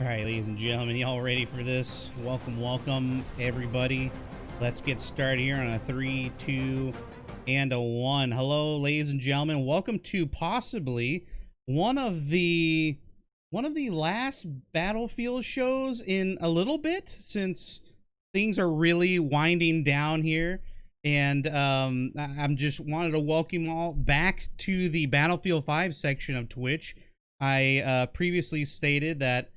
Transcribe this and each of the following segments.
All right, ladies and gentlemen, y'all ready for this? Welcome, everybody. Let's get started here on a 3, 2, and a 1. Hello, ladies and gentlemen. Welcome to possibly one of the last Battlefield shows in a little bit, since things are really winding down here. And I'm just wanted to welcome you all back to the Battlefield 5 section of Twitch. I previously stated that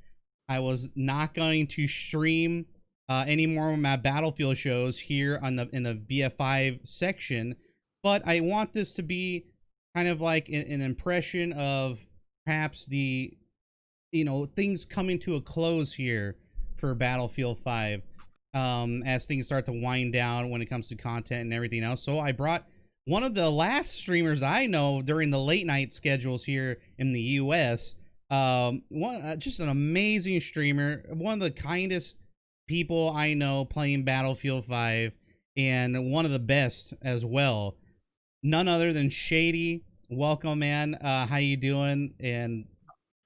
I was not going to stream any more of my Battlefield shows here on in the BF5 section, but I want this to be kind of like an impression of perhaps the, things coming to a close here for Battlefield 5 as things start to wind down when it comes to content and everything else. So I brought one of the last streamers I know during the late night schedules here in the US. Just an amazing streamer, one of the kindest people I know playing Battlefield 5, and one of the best as well. None other than Shady. Welcome, man. How you doing? And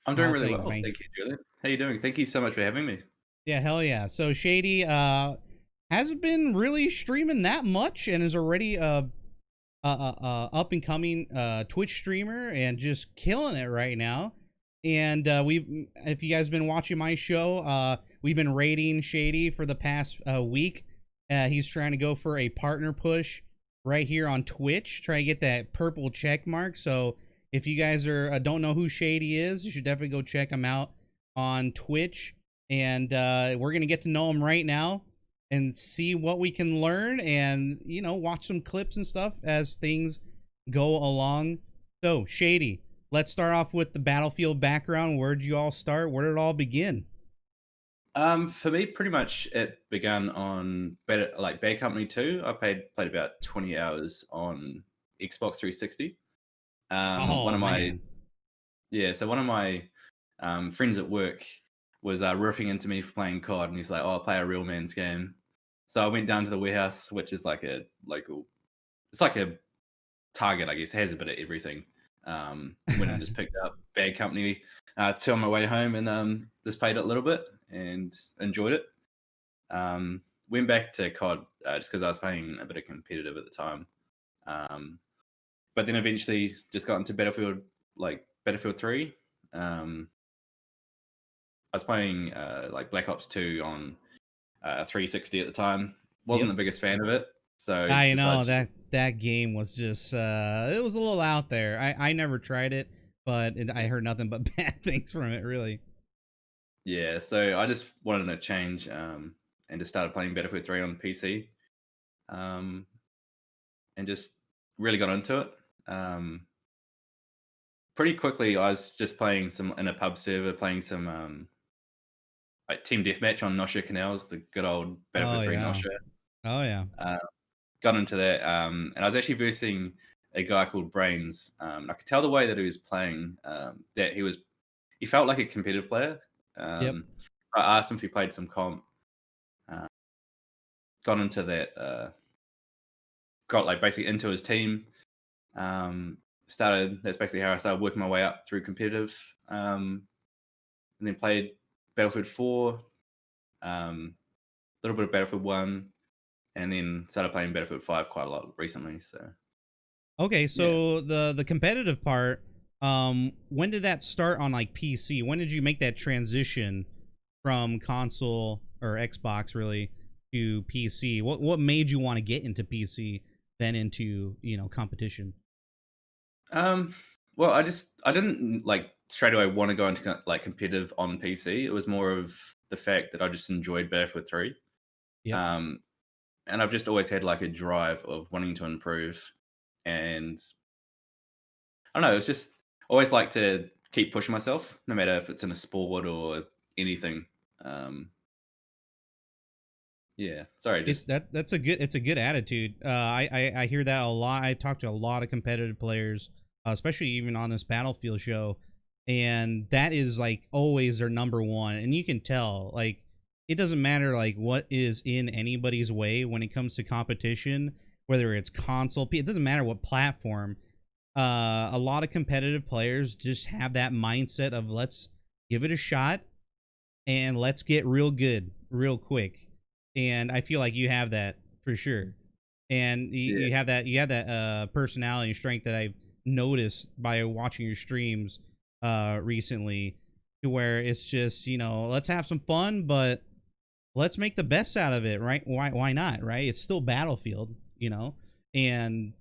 I'm doing really well. Thank you, Julian. How you doing? Thank you so much for having me. Yeah, hell yeah. So Shady hasn't been really streaming that much and is already up and coming Twitch streamer and just killing it right now. And if you guys been watching my show, we've been raiding Shady for the past week. He's trying to go for a partner push right here on Twitch, trying to get that purple check mark. So if you guys don't know who Shady is, you should definitely go check him out on Twitch. And we're gonna get to know him right now and see what we can learn, and watch some clips and stuff as things go along. So Shady, let's start off with the Battlefield background. Where'd you all start? Where did it all begin? For me, pretty much it began on Bad Company 2. I played about 20 hours on Xbox 360. One of my friends at work was ripping into me for playing COD, and he's like, "Oh, I'll play a real man's game." So I went down to the warehouse, which is like a local, it's like a Target, I guess. It has a bit of everything. Went and just picked up Bad Company 2 on my way home, and just played it a little bit and enjoyed it. Went back to COD just because I was playing a bit of competitive at the time. But then eventually just got into Battlefield 3. I was playing Black Ops 2 on 360 at the time. Wasn't the biggest fan of it. So I know that game was just it was a little out there. I never tried it, but I heard nothing but bad things from it, really. Yeah, so I just wanted to change and just started playing Battlefield 3 on PC, and just really got into it. Pretty quickly, I was just playing in a pub server, playing some Team Deathmatch on Nosha Canals, the good old Battlefield 3 Nosha. Oh yeah. Got into that, and I was actually versing a guy called Brains. I could tell the way that he was playing that he felt like a competitive player. I asked him if he played some comp. Got into that. Got basically into his team. That's basically how I started working my way up through competitive. And then played Battlefield 4, a little bit of Battlefield 1, and then started playing Battlefield 5 quite a lot recently. So okay, so yeah. the competitive part, when did that start on PC? When did you make that transition from console or Xbox really to PC? What made you want to get into PC then into competition? Well, I didn't straight away want to go into competitive on PC. It was more of the fact that I just enjoyed Battlefield 3. And I've just always had a drive of wanting to improve, and I don't know, it's just always like to keep pushing myself, no matter if it's in a sport or anything. Yeah, sorry. It's a good attitude. I hear that a lot. I talk to a lot of competitive players, especially even on this Battlefield show, and that is always their number one. And you can tell it doesn't matter what is in anybody's way when it comes to competition, whether it's console, it doesn't matter what platform. A lot of competitive players just have that mindset of let's give it a shot and let's get real good real quick. And I feel like you have that for sure. And Yeah, you have that personality and strength that I've noticed by watching your streams recently, to where it's just, let's have some fun, but let's make the best out of it, right? Why not, right? It's still Battlefield, and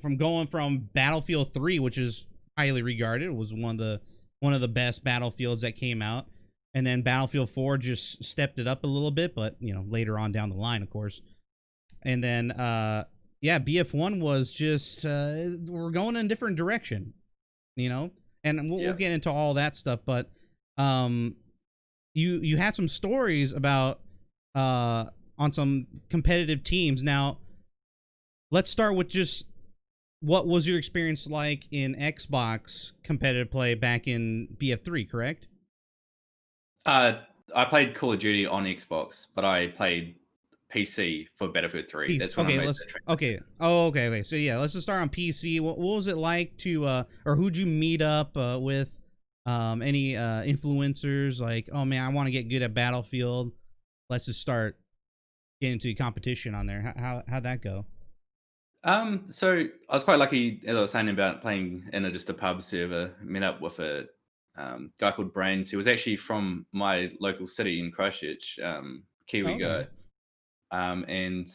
from going from Battlefield 3, which is highly regarded, was one of the best Battlefields that came out, and then Battlefield 4 just stepped it up a little bit, but later on down the line, of course. And then yeah, BF1 was just we're going in a different direction, and we'll yeah. get into all that stuff, but um you had some stories about on some competitive teams. Now, let's start with just what was your experience like in Xbox competitive play back in BF3, correct? Uh, I played Call of Duty on Xbox, but I played PC for Battlefield 3. PC. That's when I Okay, made let's the transition. okay. Oh, okay. So yeah, let's just start on PC. What was it like to or who'd you meet up with? Any influencers like, oh man, I want to get good at Battlefield. Let's just start getting into competition on there. How'd that go? So I was quite lucky, as I was saying about playing in just a pub server. Met up with a guy called Brains, who was actually from my local city in Christchurch, Oh, Kiwi okay. guy. And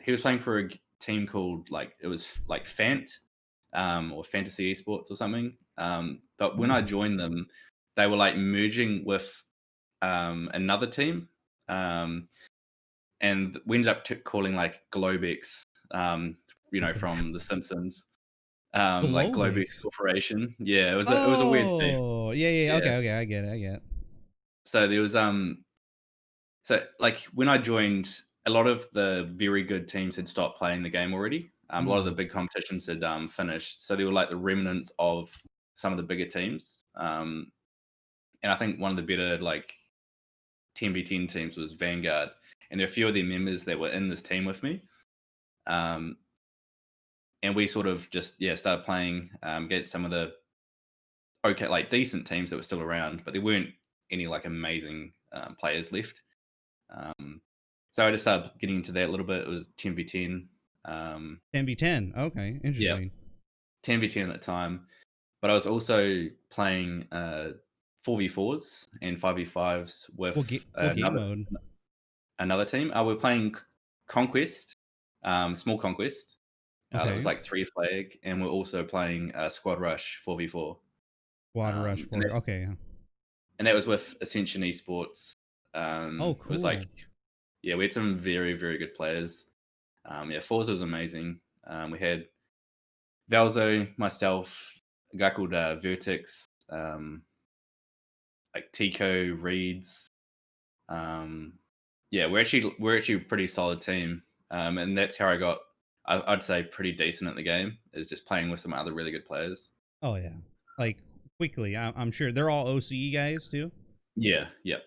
he was playing for a team called it was like Fant, or Fantasy Esports or something. But when I Oh, joined them, they were like merging with another team, um, and we ended up calling like Globex, from The Simpsons, like Globex Globix. Corporation. Yeah, it was a weird thing. Oh, yeah, yeah. Yeah. Okay, okay. I get it. I get it. So there was So, like, when I joined, a lot of the very good teams had stopped playing the game already. A lot of the Hmm. big competitions had finished, so they were like the remnants of some of the bigger teams. And I think one of the better like 10v10 teams was Vanguard, and there are a few of their members that were in this team with me. Um, and we sort of just started playing against some of the okay, like decent teams that were still around, but there weren't any like amazing players left. Um, so I just started getting into that a little bit. It was 10v10. 10v10. Okay, Yeah, interesting. 10v10 at the time. But I was also playing 4v4s and 5v5s with What game mode? another team. We were playing Conquest, Small Conquest. That was Okay. like 3 flag. And we're also playing Squad Rush 4v4. Quad Rush And, 4. Okay. that was with Ascension Esports. Oh, It was like, cool. yeah, we had some very, very good players. Yeah, Forza was amazing. We had Valzo, myself, a guy called Vertex, like Tico, Reeds. Um, yeah, we're actually a pretty solid team, and that's how I got. I'd say pretty decent at the game is just playing with some other really good players. Oh yeah. Like, quickly, I'm sure they're all OCE guys too. Yeah, yeah.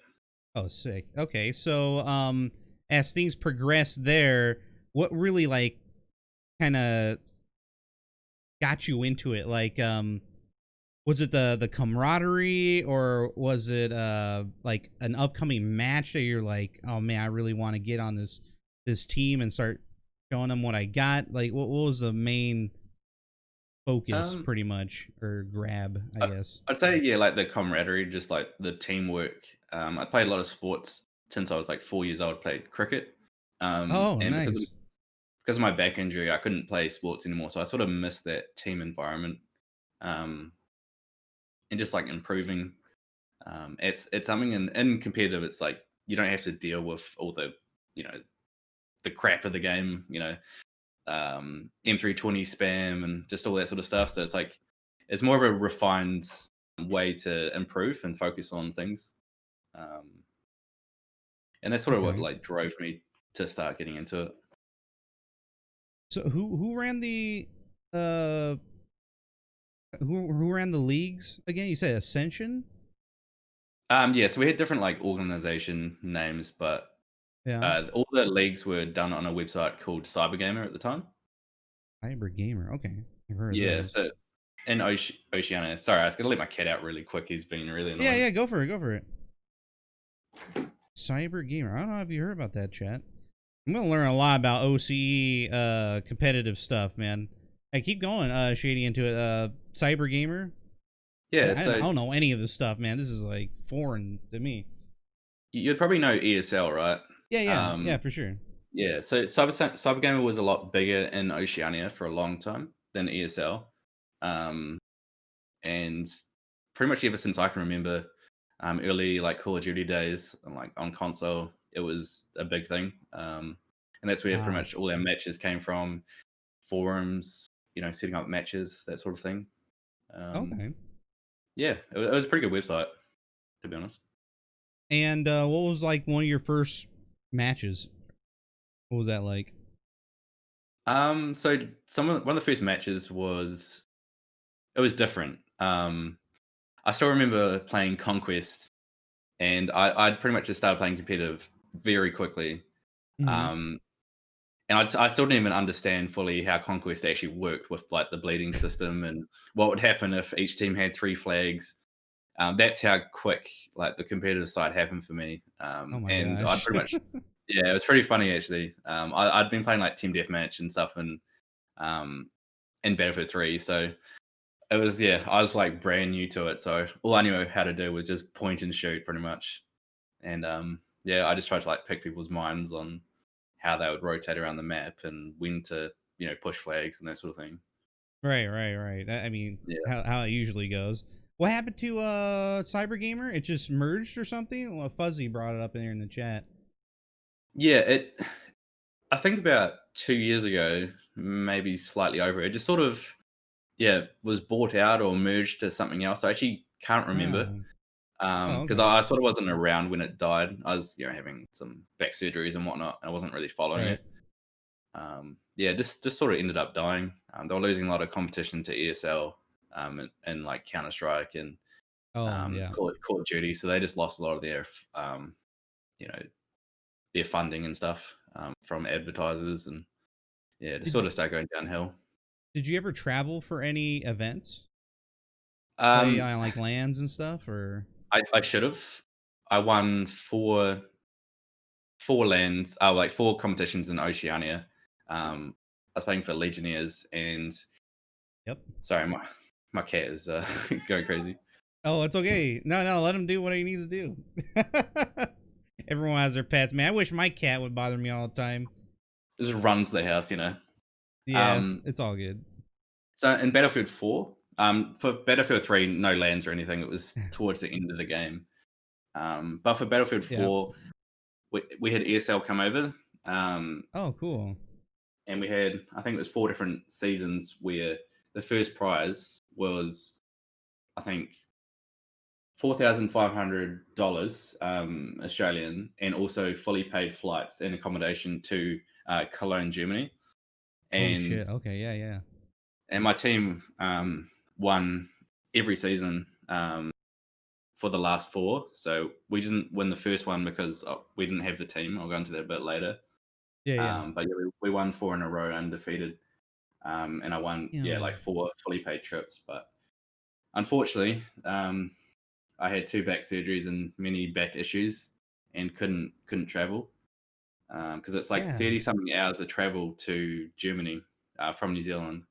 Oh, sick. Okay, so as things progress there, what really like kind of got you into it? Like, was it the camaraderie, or was it like an upcoming match that you're like, oh man, I really want to get on this team and start showing them what I got? Like, what was the main focus, Um, pretty much, or grab, I I, guess? I'd say yeah, like the camaraderie, just like the teamwork. I played a lot of sports since I was like 4 years old. Played cricket, Oh, and nice. because of my back injury, I couldn't play sports anymore. So I sort of missed that team environment, um, and just like improving. It's something in competitive. It's like you don't have to deal with all the you know the crap of the game. M320 spam and just all that sort of stuff. So it's like it's more of a refined way to improve and focus on things. Um, and that's sort of what Okay. like drove me to start getting into it. So who ran the uh who ran the leagues again? You said Ascension? Yeah, so we had different like organization names, but Yeah. all the leagues were done on a website called Cybergamer at the time. Cyber Gamer. Okay. I've heard of Yeah, those. so in Oceania. Sorry, I was gonna let my cat out really quick. He's been really Yeah, annoying. yeah, go for it. Go for it. Cyber gamer. I don't know if you heard about that, chat. I'm gonna learn a lot about OCE competitive stuff, man. I keep going, shady into it. Cyber gamer. Yeah, I so don't know any of this stuff, man. This is like foreign to me. you'd probably know ESL, right? Yeah, for sure. Yeah, so Cyber Gamer was a lot bigger in Oceania for a long time than ESL, um, and pretty much ever since I can remember, early like Call of Duty days, and like on console, it was a big thing, and that's where pretty Ah, much all our matches came from. Forums, setting up matches, that sort of thing. Um, okay. yeah, it was a pretty good website, to be honest. And what was like one of your first matches? What was that like? So one of the first matches was it was different. I still remember playing Conquest, and I'd pretty much just started playing competitive very quickly. Mm-hmm. Um, and I still didn't even understand fully how Conquest actually worked with like the bleeding system and what would happen if each team had 3 flags. That's how quick like the competitive side happened for me. Oh my And I gosh. pretty much, yeah, it was pretty funny actually. I'd been playing like team deathmatch and stuff, and um, in Battlefield 3, so it was, yeah, I was like brand new to it, so all I knew how to do was just point and shoot pretty much. And yeah, I just tried to like pick people's minds on how they would rotate around the map and when to, push flags and that sort of thing. Right. I mean, Yeah. how it usually goes. What happened to Cyber Gamer? It just merged or something? Well, Fuzzy brought it up in there in the chat. Yeah, I think about 2 years ago, maybe slightly over, it just sort of, yeah, was bought out or merged to something else. I actually can't remember. Oh, Because okay. I sort of wasn't around when it died. I was, having some back surgeries and whatnot, and I wasn't really following Right. it. Yeah, just sort of ended up dying. They were losing a lot of competition to ESL, and like Counter Strike and Oh, yeah. Call of Duty, so they just lost a lot of their you know their funding and stuff from advertisers, and yeah, just Did sort of started going downhill. Did you ever travel for any events? Play Um, on like lands and stuff, or? I should have. I won four lands, like 4 competitions in Oceania. I was playing for Legionnaires, and Yep. sorry, my cat is going crazy. Oh, it's okay. No, let him do what he needs to do. Everyone has their pets, man. I wish my cat would bother me all the time. Just runs the house. Yeah, Um, it's all good. so in Battlefield 4, for Battlefield 3, no lands or anything. It was towards the end of the game. But for Battlefield Yeah. 4, we had ESL come over, um, Oh, cool. and we had, I think it was 4 different seasons where the first prize was, I think, $4,500 Australian, and also fully paid flights and accommodation to Cologne, Germany. Oh And shit. Okay. Yeah. my team won every season for the last 4. So we didn't win the first one because we didn't have the team. I'll go into that a bit later. Yeah. But yeah, we won 4 in a row undefeated. And I won, yeah, Yeah. like 4 fully paid trips. But unfortunately, I had 2 back surgeries and many back issues, and couldn't travel because it's like Yeah. 30 something hours of travel to Germany from New Zealand.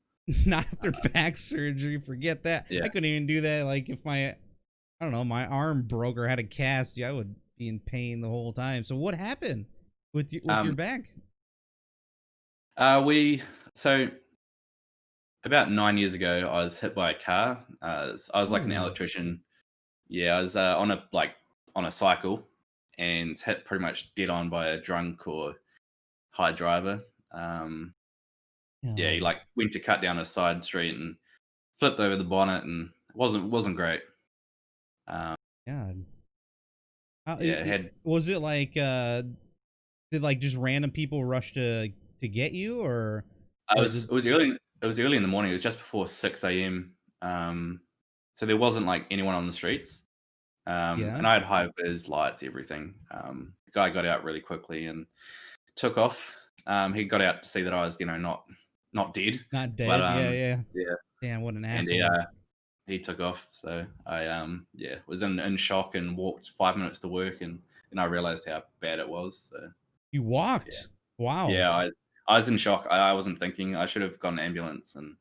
Not after back surgery. Forget that. Yeah. I couldn't even do that. Like if I don't know, my arm broke or had a cast, yeah, I would be in pain the whole time. So what happened with your Um, back? we so about 9 years ago, I was hit by a car. I was like an Oh, electrician. Yeah, I was on a cycle and hit pretty much dead on by a drunk or high driver. Um, yeah, yeah. he like went to cut down a side street and flipped over the bonnet, and it wasn't great. Um, God. yeah, it had Was it like did like just random people rush to get you or did it was early in the morning. It was just before 6 a.m. So there wasn't like anyone on the streets. yeah? And I had high vis lights, everything. The guy got out really quickly and took off. He got out to see that I was, not dead, Not but dead. Yeah. yeah, Damn, what an and asshole. he took off. So I yeah was in shock and walked 5 minutes to work, and and I realized how bad it was. So You yeah, walked. Wow. yeah, I was in shock. I wasn't thinking. I should have got an ambulance, and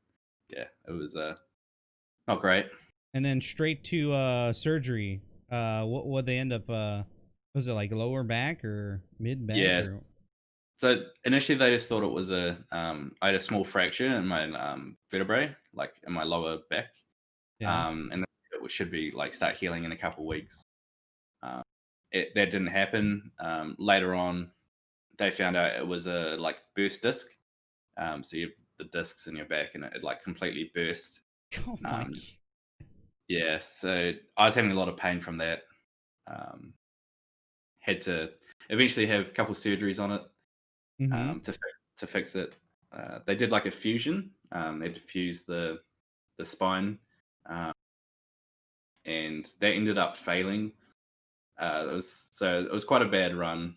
yeah, it was not great. And then straight to surgery. What would they end up was it like lower back or mid back Yes. or So initially, they just thought it was I had a small fracture in my vertebrae, like in my lower back, yeah. and it should be like start healing in a couple of weeks. Um, that didn't happen. Later on, they found out it was a like burst disc. So you have the discs in your back, and it like completely burst. Oh my. Um, yeah, so I was having a lot of pain from that. Um, had to eventually have a couple surgeries on it Mhm. to fix it. They did like a fusion. They had to fuse the spine, uh, and that ended up failing. It was quite a bad run.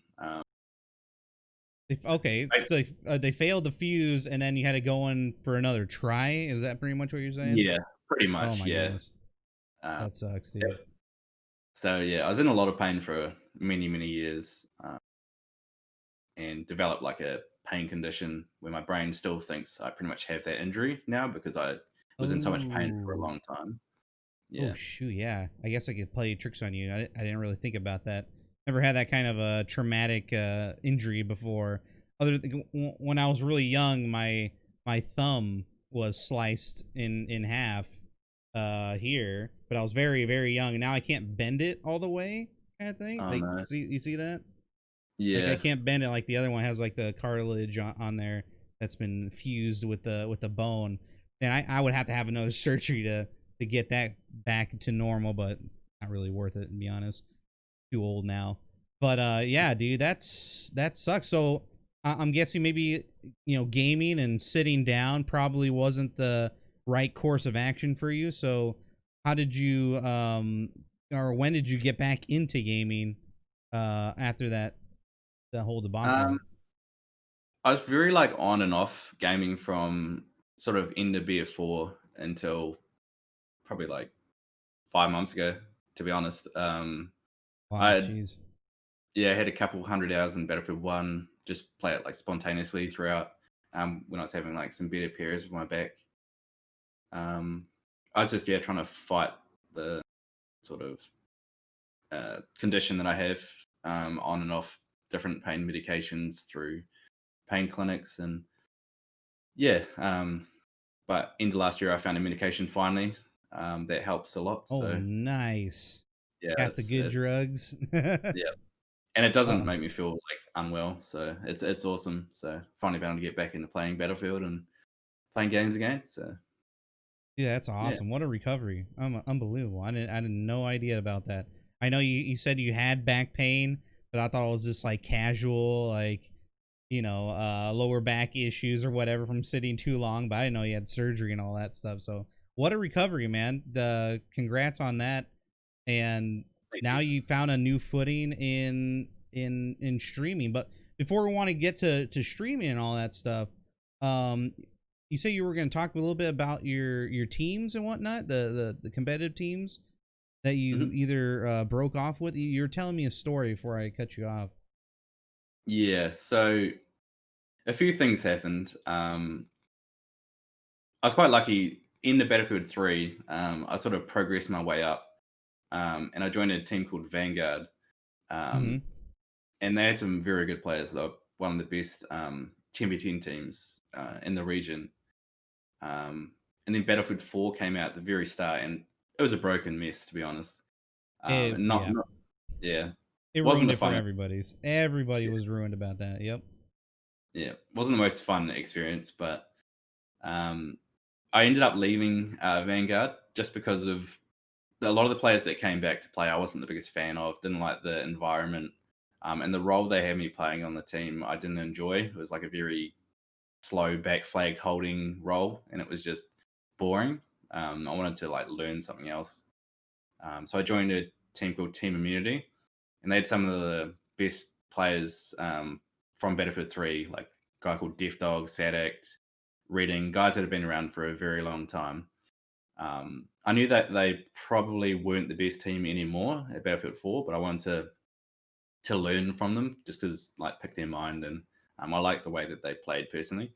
Okay, so they failed the fuse, and then you had to go in for another try. Is that pretty much what you're saying? Yeah, pretty Oh much. my Yeah. goodness, Um, that sucks, yeah. dude. So yeah, I was in a lot of pain for many years, and developed like a pain condition where my brain still thinks I pretty much have that injury now because I was in so much pain for a Oh, long time. oh Yeah. shoot, yeah. I guess I could play tricks on you. I didn't really think about that. Never had that kind of a traumatic injury before. When I was really young, my thumb was sliced in half here, but I was very young, and now I can't bend it all the way, kind of thing. Oh Like, no. you see that? Like I Yeah. can't bend it like the other one has like the cartilage on there that's been fused with the bone. And I would have to have another surgery to get that back to normal, but not really worth it to be honest. Too old now. But yeah, dude, that sucks. So I'm guessing maybe gaming and sitting down probably wasn't the right course of action for you. So how did you or when did you get back into gaming after that whole debacle? Um, I was very like on and off gaming from sort of into BF4 until probably like 5 months ago. To be honest, I Wow, had, jeez. yeah, I had a couple hundred hours in Battlefield One. Just play it like spontaneously throughout. When I was having like some better periods with my back. Um, I was just trying to fight the sort of condition that I have, on and off different pain medications through pain clinics, and yeah. But end of last year, I found a medication finally, that helps a lot. Oh, So nice. yeah, Got the good it's drugs. yeah, and it doesn't Oh, make me feel like unwell. So it's awesome. So finally been able to get back into playing Battlefield and playing games again. So yeah, that's yeah. awesome. What a recovery. Unbelievable. I had no idea about that. I know you said you had back pain, but I thought it was just like casual, like, lower back issues or whatever from sitting too long, but I didn't know you had surgery and all that stuff. So what a recovery, man. The congrats on that. And Thank now you. you found a new footing in streaming. But before we want to get to streaming and all that stuff, um, you say you were going to talk a little bit about your teams and whatnot, the competitive teams that you Mhm. either broke off with. You're telling me a story before I cut you off. Yeah. So a few things happened. I was quite lucky in the Battlefield 3. I sort of progressed my way up, and I joined a team called Vanguard. Mm-hmm. Um, and they had some very good players. They were one of the best 10v10 teams in the region. And then Battlefield 4 came out at the very start, and it was a broken mess, to be honest. And Yeah, not yeah, it wasn't ruined the it for fun. everybody Yeah, was ruined about that. Yep. yeah, wasn't the most fun experience, but um, I ended up leaving Vanguard just because of a lot of the players that came back to play. I wasn't the biggest fan of. Didn't like the environment, and the role they had me playing on the team. I didn't enjoy. It was like a very slow back flag holding role, and it was just boring. I wanted to like learn something else. So I joined a team called Team Immunity, and they had some of the best players from Battlefield 3, like a guy called Death Dog, Sadact, Reading, guys that have been around for a very long time. I knew that they probably weren't the best team anymore at Battlefield 4, but I wanted to learn from them, just because like pick their mind, and I like the way that they played personally.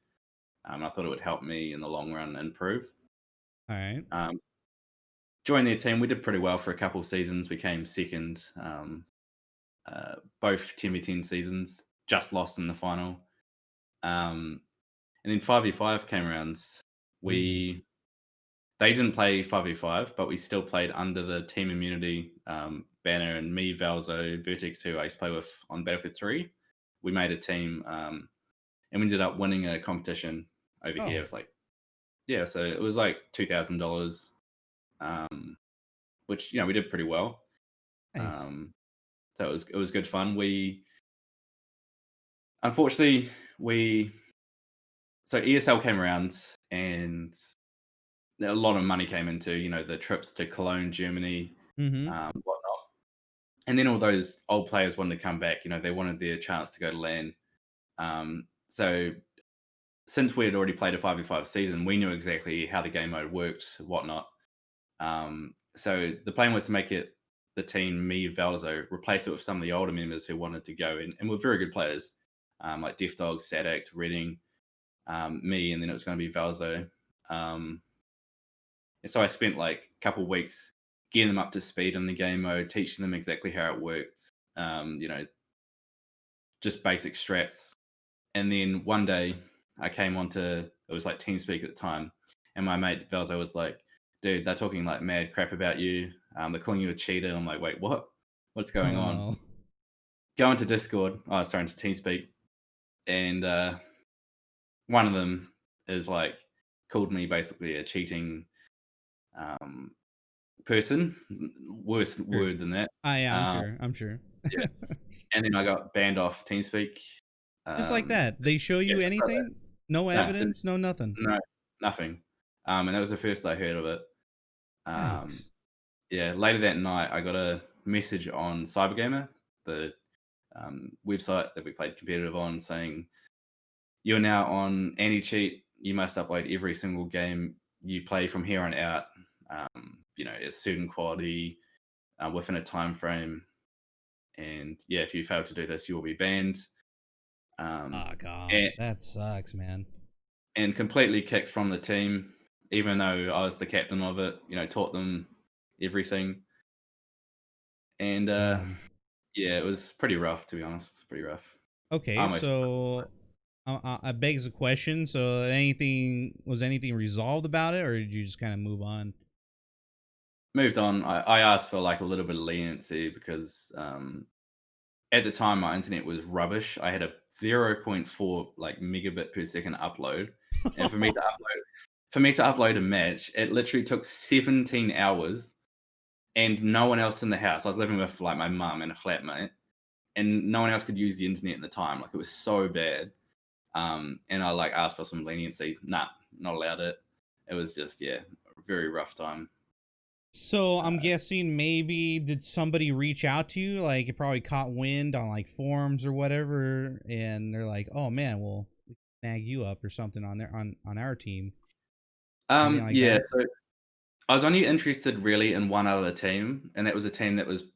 I thought it would help me in the long run improve. All right. Um, Joined their team, we did pretty well for a couple of seasons. We came second, both 10v10 seasons. Just lost in the final. Um, and then 5v5 came around. Ooh. We They didn't play 5v5, but we still played under the team immunity banner, and me, Valzo, Vertex, who I used to play with on Battlefield 3. We made a team, and we ended up winning a competition over here. It Oh, was like, yeah, so it was like $2,000, which, we did pretty well. nice. So it was good fun. Unfortunately, we so ESL came around, and a lot of money came into, the trips to Cologne, Germany, Mm-hmm. whatnot. And then all those old players wanted to come back. They wanted their chance to go to LAN. So since we had already played a 5v5 season, we knew exactly how the game mode worked, whatnot. So the plan was to make it the team, me, Valzo, replace it with some of the older members who wanted to go, and were very good players, like Death Dog, Sadact, Redding, me, and then it was going to be Valzo. And so I spent like a couple weeks getting them up to speed on the game mode, teaching them exactly how it worked, just basic strats. And then one day I came onto, it was like TeamSpeak at the time, and my mate Velzo was like, dude, they're talking like mad crap about you. They're calling you a cheater. And I'm like, wait, what? What's going Oh on? no. Go into Discord. Oh, sorry, into TeamSpeak. And one of them is like, called me basically a cheating um, person. Worse Sure. word than that. Yeah, I'm Um, sure. I'm sure. yeah. And then I got banned off TeamSpeak. Just like that. They show Yeah, you just like that. anything? No No, evidence, no nothing. no, nothing. And that was the first I heard of it. Um, Yikes. yeah, later that night, I got a message on CyberGamer, the website that we played competitive on, saying, "You're now on anti-cheat. You must upload every single game you play from here on out. A certain quality within a time frame. And yeah, if you fail to do this, you will be banned." Um, Oh and, gosh, that sucks, man. and completely kicked from the team, even though I was the captain of it. Taught them everything. And Man. yeah, it was pretty rough, to be honest. Pretty rough. I Okay, almost so I begs the question. So anything resolved about it, or did you just kind of move on? moved on. I asked for like a little bit of leniency because at the time my internet was rubbish. I had a 0.4 like megabit per second upload, and for me to upload a match, it literally took 17 hours, and no one else in the house. I was living with like my mum and a flatmate, and no one else could use the internet at the time. Like, it was so bad. And I like asked for some leniency. Nah, not allowed it. It was just, yeah, a very rough time. So I'm Uh, guessing maybe did somebody reach out to you? Like it probably caught wind on like forums or whatever, and they're like, "Oh man, well, we can snag you up or something on their on our team." Anything like yeah, that? so I was only interested really in one other team, and that was a team that was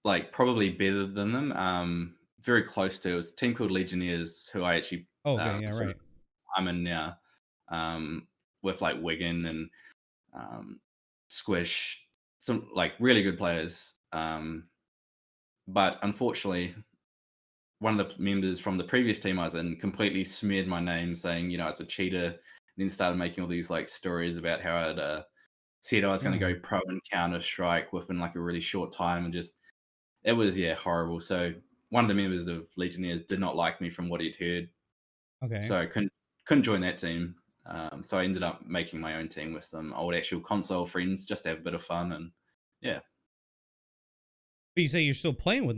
like probably better than them. Very close to. It was a team called Legionnaires, who I actually Oh, okay, yeah, sort of right. I'm in now, um, with like Wigan and um, Squish, some like really good players. But unfortunately, one of the members from the previous team I was in completely smeared my name, saying, I was a cheater, and then started making all these like stories about how I'd said I was going to go Oh, pro in Counter Strike within like a really short time, and just it was, yeah, horrible. So one of the members of Legionnaires did not like me from what he'd heard, okay. so I couldn't join that team. So I ended up making my own team with some old actual console friends just to have a bit of fun, and yeah, But you say you're still playing with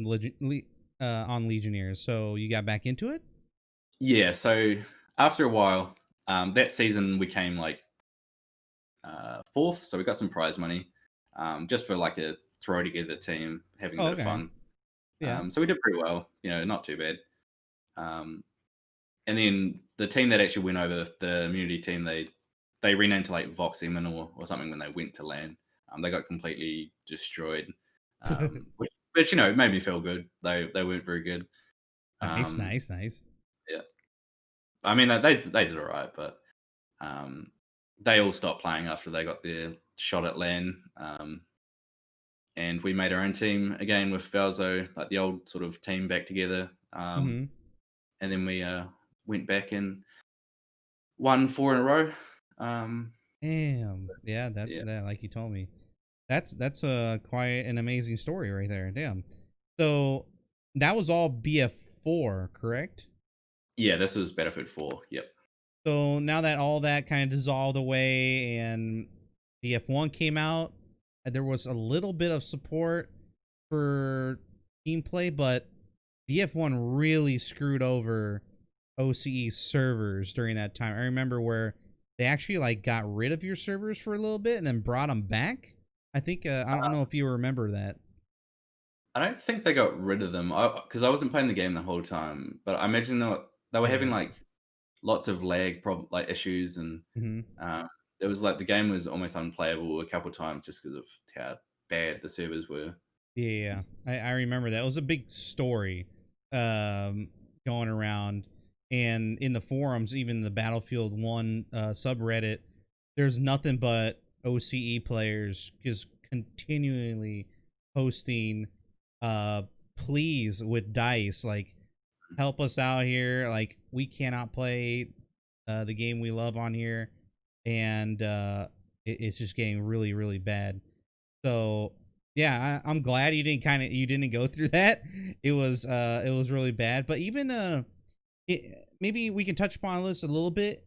on Legionnaires, so you got back into it? yeah. So after a while, that season we came like fourth, so we got some prize money, just for like a throw together team, having a Oh, bit of okay. fun. Yeah. So we did pretty well, not too bad. Um, and then the team that actually went over, the immunity team, they renamed to like Voxemin or something when they went to LAN. They got completely destroyed. But it made me feel good. They weren't very good. Nice, Um, nice, nice. yeah, I mean they did all right, but um, they all stopped playing after they got their shot at LAN. And we made our own team again with Valzo, like the old sort of team back together. Mm-hmm. And then we went back and won 4 in a row. Damn. Yeah, Yeah, that like you told me. That's a quite an amazing story right there. Damn. So that was all BF4, correct? yeah, this was Battlefield 4. Yep. So now that all that kind of dissolved away and BF1 came out, there was a little bit of support for team play, but BF1 really screwed over OCE servers during that time. I remember where they actually like got rid of your servers for a little bit and then brought them back. I think I don't know if you remember that. I don't think they got rid of them because I wasn't playing the game the whole time, but I imagine they were having Yeah. like lots of like issues, and Hmm. uh, it was like the game was almost unplayable a couple times just because of how bad the servers were. Yeah, I remember that. It was a big story going around, and in the forums, even the Battlefield 1 subreddit, there's nothing but OCE players just continually posting pleas with DICE, like, help us out here. Like, we cannot play the game we love on here, and it's just getting really, really bad. So yeah, I'm glad you didn't go through that. It was really bad. But even maybe we can touch upon this a little bit.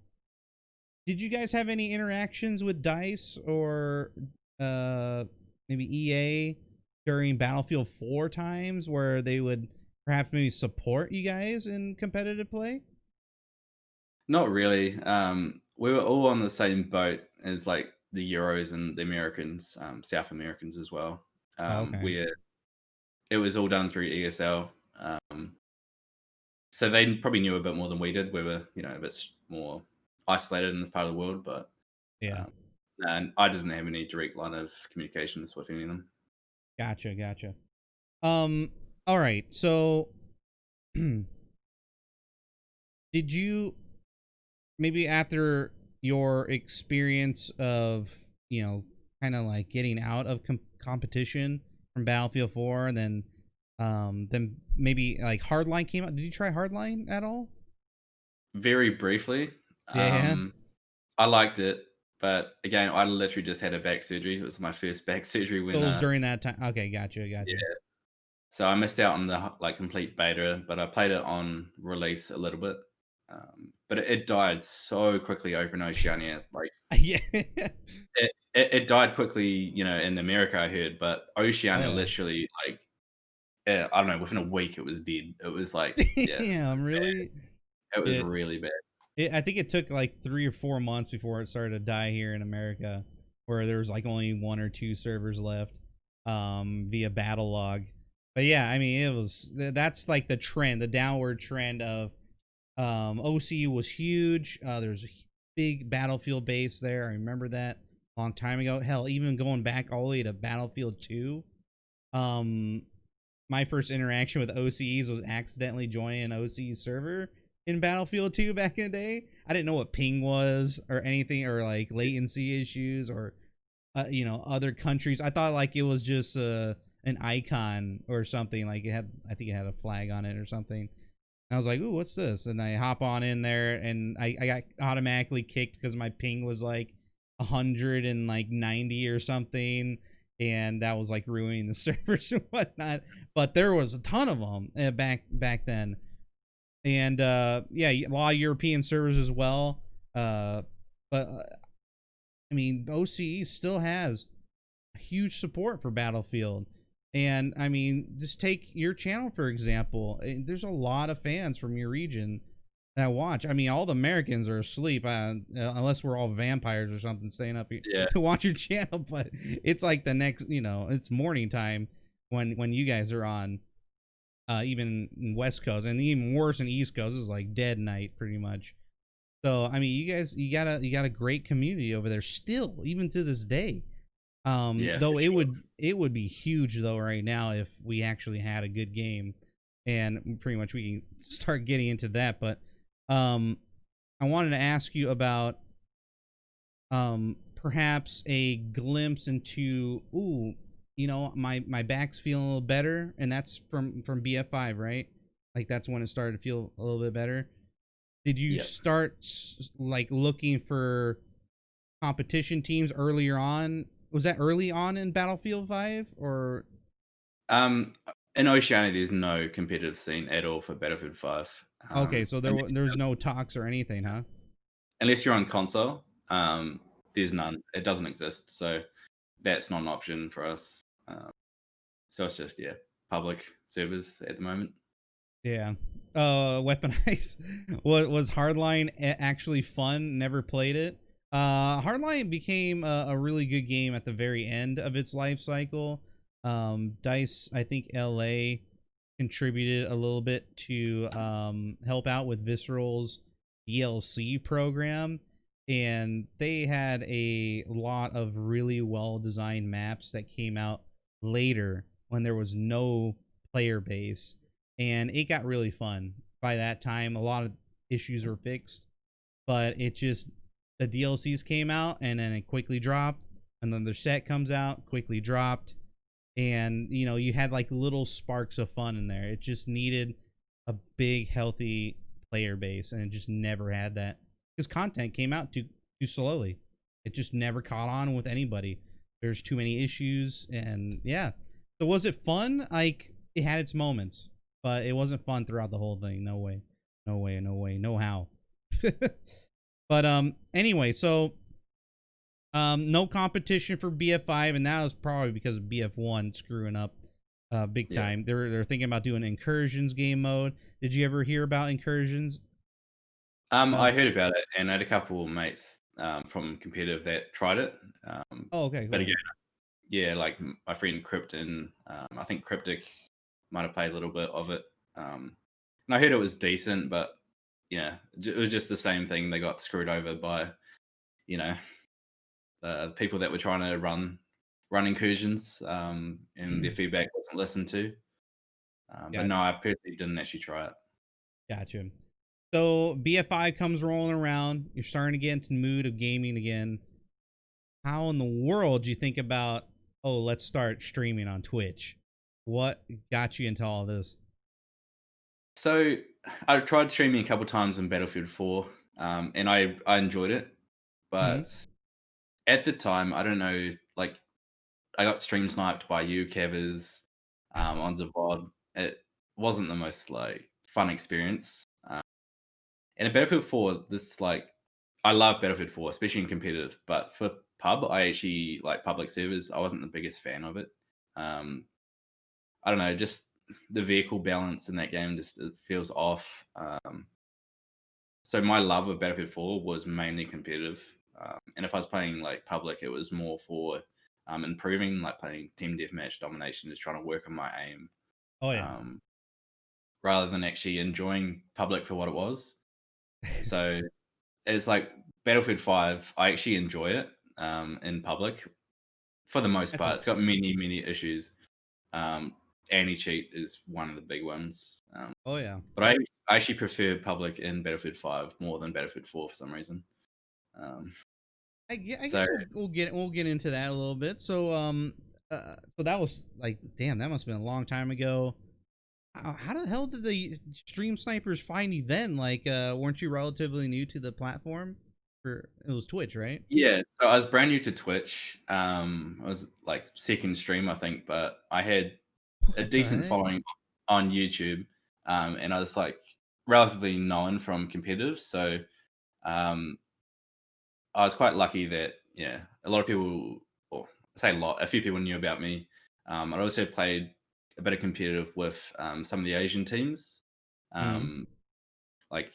Did you guys have any interactions with Dice or uh maybe EA during Battlefield 4 times where they would perhaps maybe support you guys in competitive play? Not really. We were all on the same boat as like the Euros and the Americans, South Americans as well. Oh, okay. Where it was all done through ESL. So they probably knew a bit more than we did. We were, a bit more isolated in this part of the world, but Yeah. um, and I didn't have any direct line of communications with any of them. Gotcha, gotcha. Um all right. So did you maybe after your experience of kind of like getting out of competition from Battlefield 4 and then maybe like Hardline came out, did you try Hardline at all? Very briefly, Yeah. I liked it, but again, I literally just had a back surgery. It was my first back surgery So when, it was during that time. Okay, gotcha, gotcha. yeah. So I missed out on the like complete beta, but I played it on release a little bit. But it died so quickly over in Oceania. Like Yeah. it died quickly, in America I heard, but Oh Oceania yeah. literally like I don't know, within a week it was dead. It was like, yeah, Damn, really? it was it, really bad. I think it took like 3 or 4 months before it started to die here in America, where there was like only 1 or 2 servers left via battle log. But yeah, I mean, that's like the trend, the downward trend of OCU was huge. There's a big Battlefield base there. I remember that a long time ago. Hell, even going back all the way to Battlefield 2. Um, my first interaction with OCEs was accidentally joining an OCE server in Battlefield 2 back in the day. I didn't know what ping was or anything, or like latency issues, or other countries. I thought like it was just an icon or something. Like I think it had a flag on it or something. I was like, "Ooh, what's this?" And I hop on in there, and I got automatically kicked because my ping was like 190 or something, and that was like ruining the servers and whatnot. But there was a ton of them back then, and yeah, a lot of European servers as well. But I mean, OCE still has huge support for Battlefield. And I mean, just take your channel for example. There's a lot of fans from your region that watch. I mean, all the Americans are asleep, unless we're all vampires or something, staying up here Yeah. to watch your channel. But it's like the next, it's morning time when you guys are on. Even in West Coast, and even worse in East Coast, is like dead night pretty much. So I mean, you guys, you got a great community over there still, even to this day. Yeah, for Though it sure. would be huge though right now if we actually had a good game, and pretty much we can start getting into that. But um, I wanted to ask you about perhaps a glimpse into, ooh, my back's feeling a little better, and that's from BF5, right? Like that's when it started to feel a little bit better. Did you Yeah. start like looking for competition teams earlier on? Was that early on in Battlefield 5 or Um, in Oceania, there's no competitive scene at all for Battlefield 5. okay, so Unless, there's no talks or anything, huh? unless you're on console, there's none. It doesn't exist. So that's not an option for us. So it's just, yeah, public servers at the moment. Yeah. Weaponize was Hardline actually fun? Never played it. Hardline became a really good game at the very end of its life cycle. Dice, I think LA contributed a little bit to help out with Visceral's DLC program, and they had a lot of really well designed maps that came out later when there was no player base, and it got really fun. By that time, a lot of issues were fixed, but it just, the DLCs came out and then it quickly dropped. Another set comes out, quickly dropped, and you had like little sparks of fun in there. It just needed a big, healthy player base, and it just never had that because content came out too slowly. It just never caught on with anybody. There's too many issues, and yeah. So was it fun? Like it had its moments, but it wasn't fun throughout the whole thing. No way, no way, no way, no how. But anyway, so no competition for BF5, and that was probably because of BF1 screwing up big Yeah. time. They're thinking about doing incursions game mode. Did you ever hear about incursions? I Um, heard about it, and I had a couple of mates from competitive that tried it. oh, okay, But cool. again, yeah, like my friend Krypton, I think Cryptic might have played a little bit of it. And I heard it was decent, but yeah, it was just the same thing. They got screwed over by, you know, people that were trying to run incursions, and their feedback wasn't listened to. But no, Gotcha. I personally didn't actually try it. Gotcha. So BFI comes rolling around. You're starting to get into the mood of gaming again. How in the world do you think about, oh, let's start streaming on Twitch? What got you into all this? So I tried streaming a couple times in Battlefield 4, and I enjoyed it. Hmm. But at the time, I don't know, like I got stream sniped by you, Kevers, on Zavod. It wasn't the most like fun experience. And in Battlefield 4, this like I love Battlefield 4, especially in competitive. But for pub, I actually like public servers. I wasn't the biggest fan of it. Um, I don't know, just the vehicle balance in that game just it feels off. So my love of Battlefield 4 was mainly competitive, and if I was playing like public, it was more for improving, like playing team deathmatch domination, just trying to work on my aim, Oh yeah. um, rather than actually enjoying public for what it was. So it's like Battlefield 5. I actually enjoy it in public for the most That's a, part. It's got many issues. Um, Anti cheat is one of the big ones. oh yeah. But I actually prefer public in Battlefield 5 more than Battlefield 4 for some reason. Um, I so guess we'll get into that a little bit. So so that was like, damn, that must have been a long time ago. How the hell did the stream snipers find you then? Like, weren't you relatively new to the platform? For it was Twitch, right? yeah, so I was brand new to Twitch. I was like second stream, I think, but I had a What the decent heck? following on YouTube, and I was like relatively known from competitive. So um, I was quite lucky that yeah, a lot of people, or I say a lot, a few people knew about me. I also played a bit of competitive with some of the Asian teams, Mm. um, like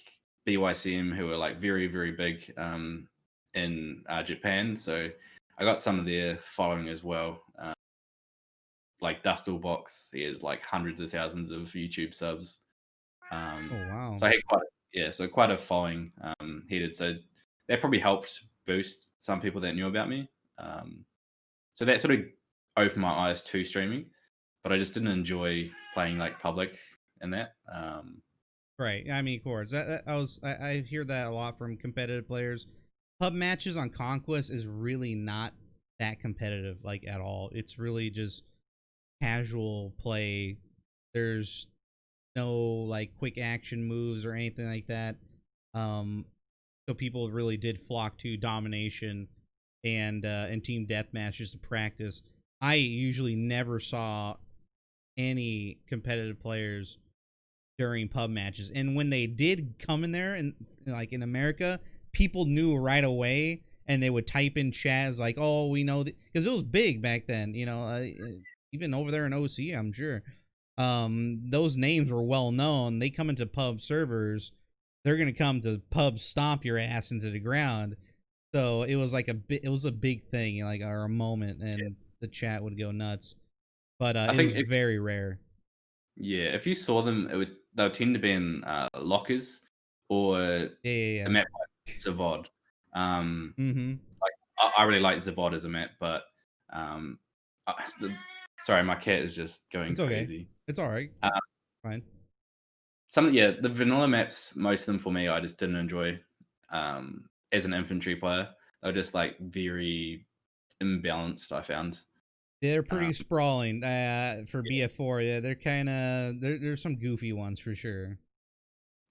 BYCM, who are like very big in Japan. So I got some of their following as well. Like Dustalbox, he has like hundreds of thousands of YouTube subs. Um, Oh wow. so I had quite a following headed. So that probably helped boost some people that knew about me. Um, So that sort of opened my eyes to streaming, but I just didn't enjoy playing like public and that. Right. I mean, of course. I hear that a lot from competitive players. Pub matches on Conquest is really not that competitive, like at all. It's really just casual play. There's no like quick action moves or anything like that. So people really did flock to domination and team deathmatch just to practice. I usually never saw any competitive players during pub matches, and when they did come in there and like in America, people knew right away, and they would type in chat as like, "Oh, we know," because it was big back then. Even over there in OC, I'm sure. Those names were well known. They come into pub servers, they're gonna come to pub stomp your ass into the ground. So it was like it was a big thing, like or a moment, and the chat would go nuts. But I it think was very rare. if you saw them, they would tend to be in lockers or Yeah, yeah, a yeah. map like Zavod. Mm-hmm. Like I really like Zavod as a map, but um, sorry, my cat is just going It's okay. crazy. It's all right. Uh, Fine. the vanilla maps, most of them for me, I just didn't enjoy. As an infantry player, they're just like very imbalanced. I found. They're Um, pretty sprawling for BF4. Yeah, they're kind of there's some goofy ones for sure.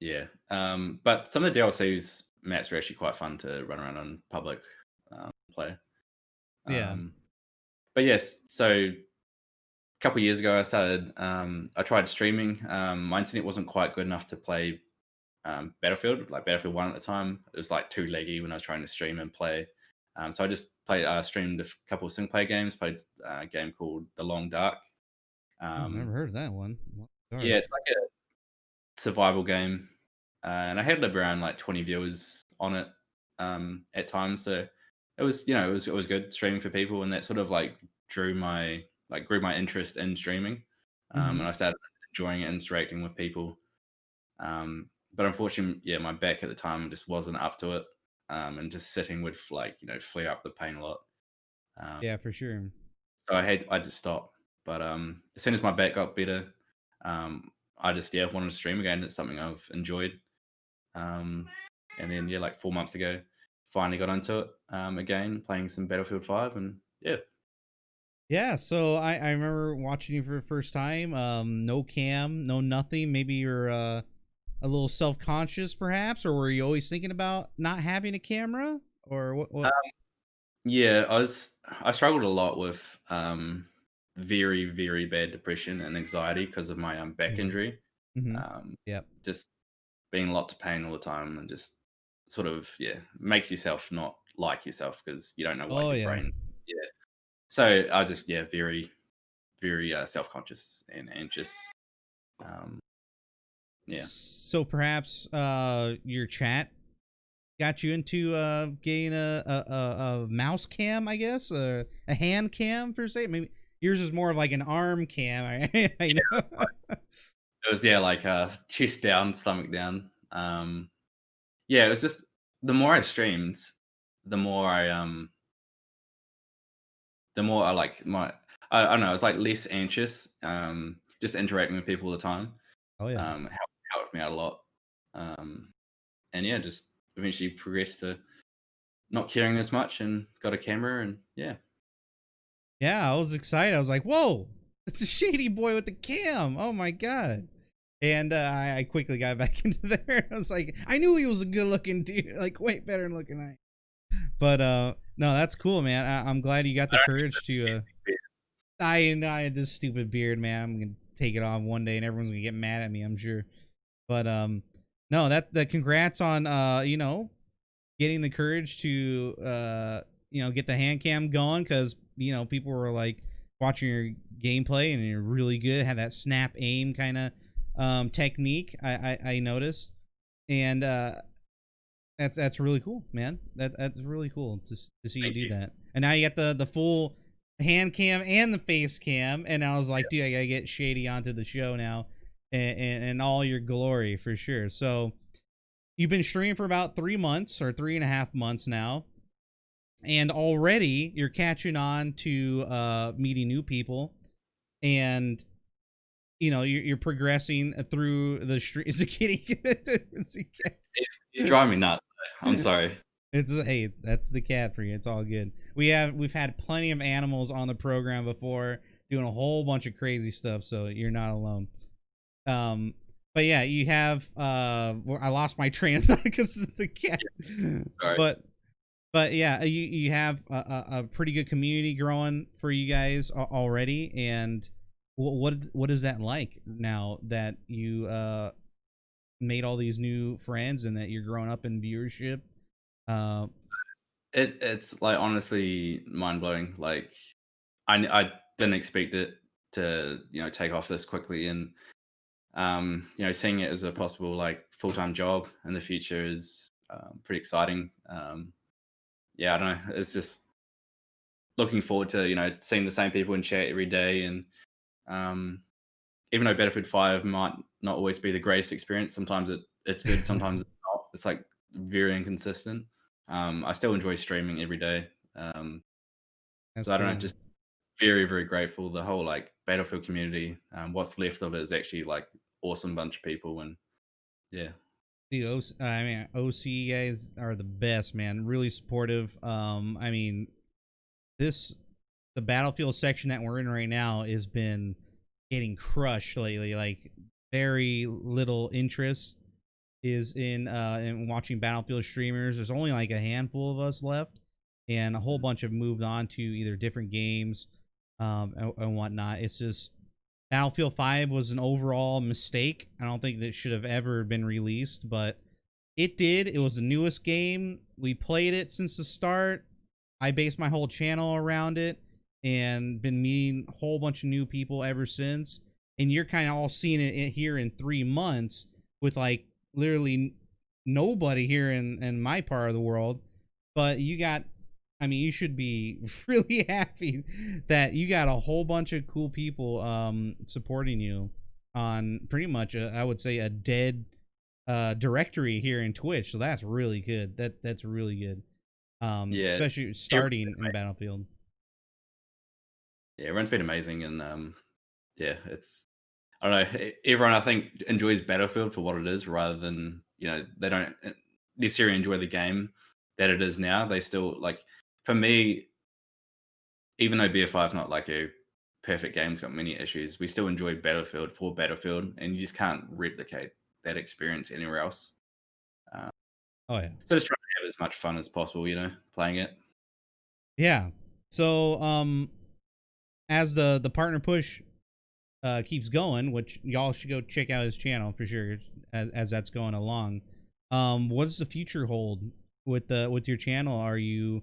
yeah, but some of the DLC's maps were actually quite fun to run around on public play. Yeah. But yes, so a couple of years ago, I started. I tried streaming. My internet wasn't quite good enough to play Battlefield, like Battlefield 1 at the time. It was like too laggy when I was trying to stream and play. So I just streamed a couple of single player games. Played a game called The Long Dark. Oh, never Um, heard of that one. yeah, Dark. it's like a survival game, and I had around like 20 viewers on it at times. So it was, it was good streaming for people, and that sort of like grew my interest in streaming, Mm-hmm. and I started enjoying it, interacting with people. But unfortunately, yeah, my back at the time just wasn't up to it, and just sitting would like flare up the pain a lot. Um, Yeah, for sure. so I just stopped. But as soon as my back got better, I just wanted to stream again. It's something I've enjoyed. Um, and then like 4 months ago, finally got into it again, playing some Battlefield 5, and yeah. Yeah, so I remember watching you for the first time. No cam, no nothing. Maybe you're a little self conscious, perhaps, or were you always thinking about not having a camera, or what? Um, What? yeah, I struggled a lot with very very bad depression and anxiety because of my back Mm-hmm. injury. Mm-hmm. Um, Yep. just being a lot to pain all the time, and just sort of makes yourself not like yourself because you don't know what Oh your yeah. brain. Yeah. So I was just very very self conscious and anxious. Um, yeah. So perhaps your chat got you into getting a mouse cam, I guess, a hand cam per se. Maybe yours is more of like an arm cam. I know. It was like chest down, stomach down. Yeah, it was just the more I streamed, the more I like I don't know, I was like less anxious. Just interacting with people all the time. Oh yeah. Helped me out a lot. Um, and yeah, just eventually progressed to not caring as much and got a camera and yeah. Yeah, I was excited. I was like, "Whoa, it's a shady boy with the cam!" Oh my god! And I quickly got back into there. I was like, I knew he was a good-looking dude, like way better looking than But no, that's cool, man. I'm glad you got I the don't courage to. think I had this stupid beard, man. I'm gonna take it off one day, and everyone's gonna get mad at me. I'm sure. But no, that congrats on getting the courage to get the hand cam going, because people were like watching your gameplay and you're really good, had that snap aim kind of technique. I noticed, and that's really cool, man. That's really cool to see you thank do you. that. And now you got the full hand cam and the face cam, and I was like, dude, I gotta get Shady onto the show now, and all your glory for sure. So you've been streaming for about 3 months or 3.5 months now. and already you're catching on to meeting new people, and you're progressing through the street. Is a kitty? Is a cat? He's driving me nuts. I'm sorry. Hey, that's the cat for you. It's all good. We've had plenty of animals on the program before, doing a whole bunch of crazy stuff, so you're not alone. Um, but yeah, you have I lost my train of thought because of the cat. Sorry. But yeah, you have a pretty good community growing for you guys already, and what is that like now that you made all these new friends and that you're growing up in viewership? Uh, It's like honestly mind blowing. Like I didn't expect it to take off this quickly, and seeing it as a possible like full time job in the future is pretty exciting. Yeah, I don't know. It's just looking forward to seeing the same people in chat every day, and um, even though Battlefield 5 might not always be the greatest experience, sometimes it's good, sometimes it's not. It's like very inconsistent. I still enjoy streaming every day. that's So I don't know, cool. just very, very grateful. The whole like Battlefield community, what's left of it is actually like awesome bunch of people, and yeah, The I mean, OC guys are the best, man. Really supportive. I mean, this the Battlefield section that we're in right now has been getting crushed lately. Like, very little interest is in watching Battlefield streamers. There's only like a handful of us left, and a whole bunch have moved on to either different games, and whatnot. It's just Battlefield 5 was an overall mistake. I don't think that should have ever been released, but it did. It was the newest game. We played it since the start. I based my whole channel around it and been meeting a whole bunch of new people ever since. And you're kind of all seeing it here in 3 months with like literally nobody here in my part of the world. But you got, I mean, you should be really happy that you got a whole bunch of cool people supporting you on pretty much, I would say, a dead directory here in Twitch. So that's really good. That's really good. yeah, Especially starting in Battlefield. yeah, everyone's been amazing, and yeah, it's I don't know. Everyone I think enjoys Battlefield for what it is, rather than they don't necessarily enjoy the game that it is now. They still like, for me, even though BF5 is not like a perfect game, it's got many issues. We still enjoy Battlefield for Battlefield, and you just can't replicate that experience anywhere else. Uh, Oh yeah. so just trying to have as much fun as possible, playing it. Yeah. So as the partner push keeps going, which y'all should go check out his channel for sure as that's going along. What does the future hold with your channel? Are you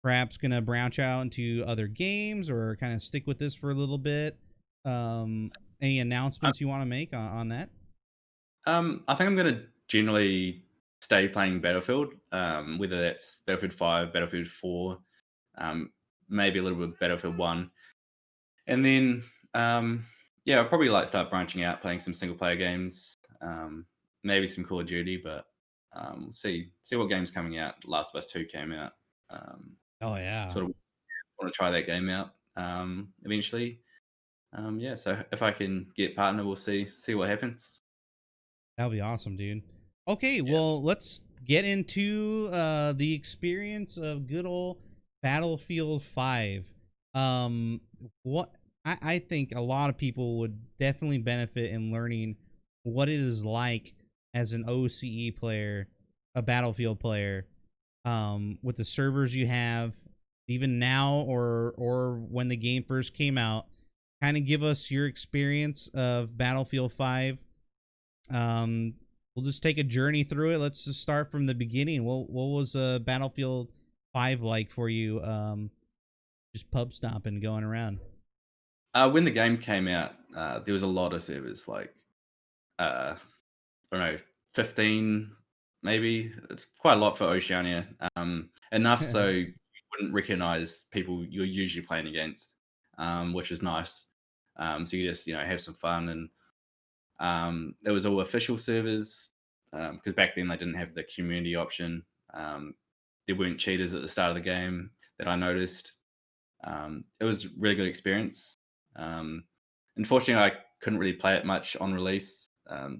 perhaps gonna branch out into other games or kind of stick with this for a little bit? Any announcements you want to make on that? I think I'm gonna generally stay playing Battlefield, whether that's Battlefield 5, Battlefield 4, um, maybe a little bit of Battlefield 1. And then, yeah, I'll probably like start branching out, playing some single player games, maybe some Call of Duty, but see what game's coming out. Last of Us 2 came out. Oh yeah. Sort of want to try that game out eventually. Yeah, so if I can get partner, we'll see what happens. That'll be awesome, dude. Okay, Yeah. well, let's get into the experience of good old Battlefield 5. Um, what I think a lot of people would definitely benefit in learning what it is like as an OCE player, a Battlefield player, with the servers you have, even now or when the game first came out. Kind of give us your experience of Battlefield 5. We'll just take a journey through it. Let's just start from the beginning. What was Battlefield 5 like for you? Just pub stomping, going around. When the game came out, there was a lot of servers, like I don't know, 15 maybe. It's quite a lot for Oceania. Enough so you wouldn't recognize people you're usually playing against, which was nice. So you just have some fun, and there was all official servers, because back then they didn't have the community option. There weren't cheaters at the start of the game. that I noticed. It was a really good experience. Um, Unfortunately, I couldn't really play it much on release.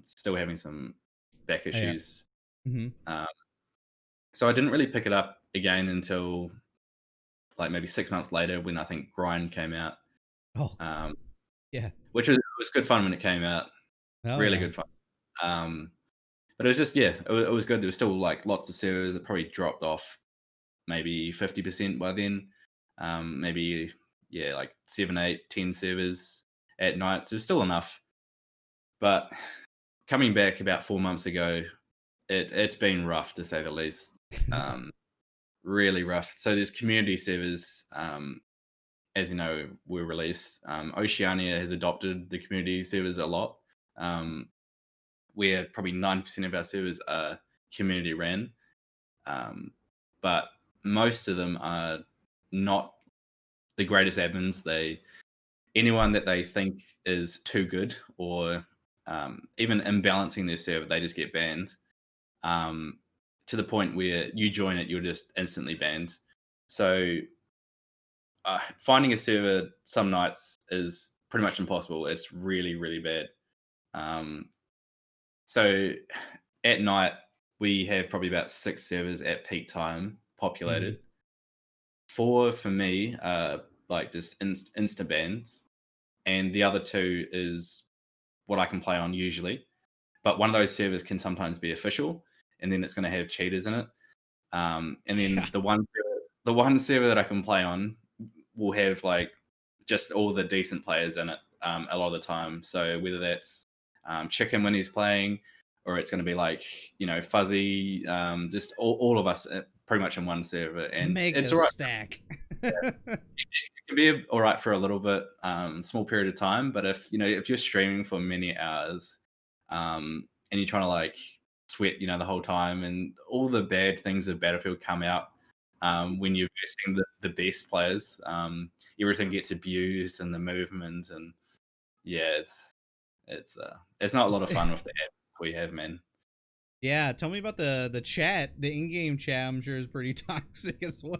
Still having some back Yeah. issues. Hmm. Um, so I didn't really pick it up again until like maybe 6 months later when I think Grind came out, Oh, um, yeah. which was good fun when it came out. Oh, Really yeah. good fun. Um, but it was just, yeah, it was good. There was still like lots of servers that probably dropped off maybe 50% by then. Maybe, yeah, like 7, 8, 10 servers at night. So still enough. But coming back about 4 months ago, it's been rough to say the least. Um, Really rough. So there's community servers, as you know, were released. Oceania has adopted the community servers a lot. Um, where probably 90% of our servers are community ran. Um, but most of them are not the greatest admins. Anyone that they think is too good or even imbalancing their server, they just get banned. Um, to the point where you join it, you're just instantly banned. So finding a server some nights is pretty much impossible. It's really, really bad. Um, so at night, we have probably about 6 servers at peak time Hmm. populated. 4 for me are like just insta bans, and the other 2 is what I can play on usually. But one of those servers can sometimes be official, and then it's going to have cheaters in it. And Yeah. then the one server that I can play on will have like just all the decent players in it a lot of the time. So whether that's Chicken when he's playing, or it's going to be like Fuzzy, just all of us pretty much in one server, and it's Mega all right. stack. It can be all right for a little bit, small period of time. But if you're streaming for many hours, and you're trying to like sweat, the whole time, and all the bad things of Battlefield come out when you're versing the best players. Everything gets abused and the movement, and yeah, it's not a lot of fun with the apps we have, man. Yeah, tell me about the chat. The in-game chat, I'm sure, is pretty toxic as well.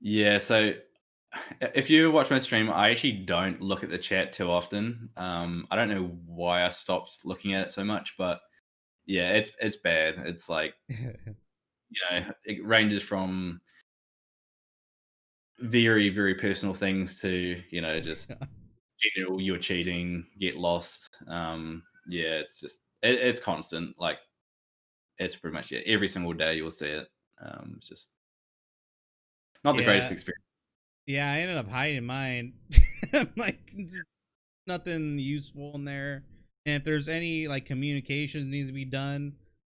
Yeah, so if you watch my stream, I actually don't look at the chat too often. I don't know why I stopped looking at it so much, but yeah, it's bad. It's like it ranges from very very personal things to just general you're cheating, get lost. Yeah, it's just it's constant. Like it's pretty much every single day you'll see it. It's just not the greatest Yeah, experience. yeah. I ended up hiding mine. Like, just nothing useful in there. And if there's any like communications needs to be done,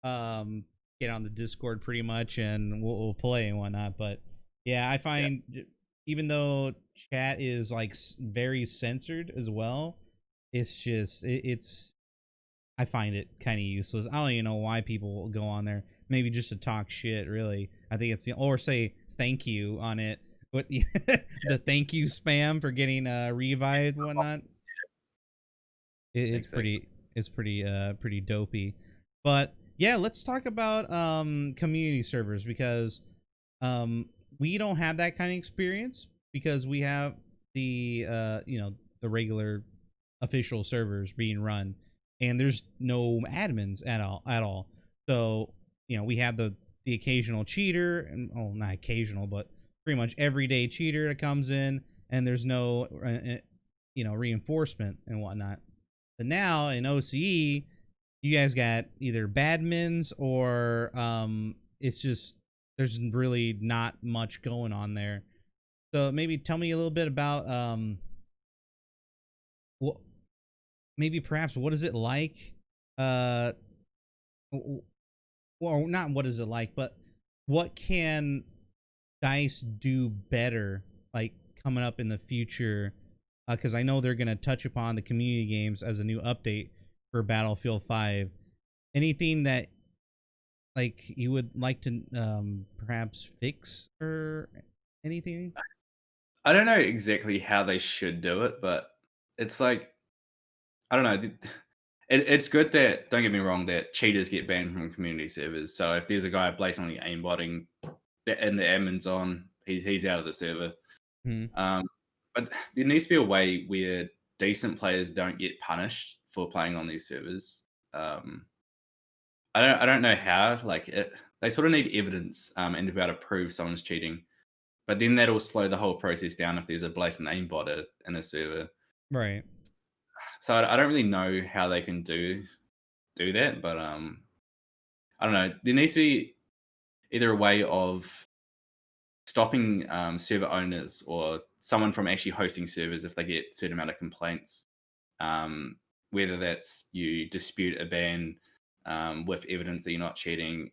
um, get on the Discord pretty much, and we'll play and whatnot. But yeah, I Yeah, find even though chat is like very censored as well, it's just it's I find it kind of useless. I don't even know why people go on there. Maybe just to talk shit. Really, I think it's or say thank you on it. What the thank you spam for getting revived and whatnot. It's exactly. pretty dopey. But yeah, let's talk about community servers because um we don't have that kind of experience because we have the the regular official servers being run and there's no admins at all. So, we have the occasional cheater and not occasional, but pretty much everyday cheater that comes in and there's no reinforcement and whatnot. But now in OCE, you guys got either badmins or it's just there's really not much going on there. So maybe tell me a little bit about what maybe perhaps what is it like uh well not what is it like but what can DICE do better like coming up in the future because I know they're going to touch upon the community games as a new update for Battlefield 5. Anything that like you would like to perhaps fix or anything? I don't know exactly how they should do it, but it's like I don't know. It's good that don't get me wrong that cheaters get banned from community servers. So if there's a guy blatantly aimbotting and the admin's on, he's out of the server. Hmm. Um, but there needs to be a way where decent players don't get punished for playing on these servers. I don't know how. They sort of need evidence and to be able to prove someone's cheating. But then that'll slow the whole process down if there's a blatant aimbot in a server. Right. So I don't really know how they can do that. But I don't know. There needs to be either a way of stopping server owners or someone from actually hosting servers if they get a certain amount of complaints. Um, whether that's you dispute a ban with evidence that you're not cheating,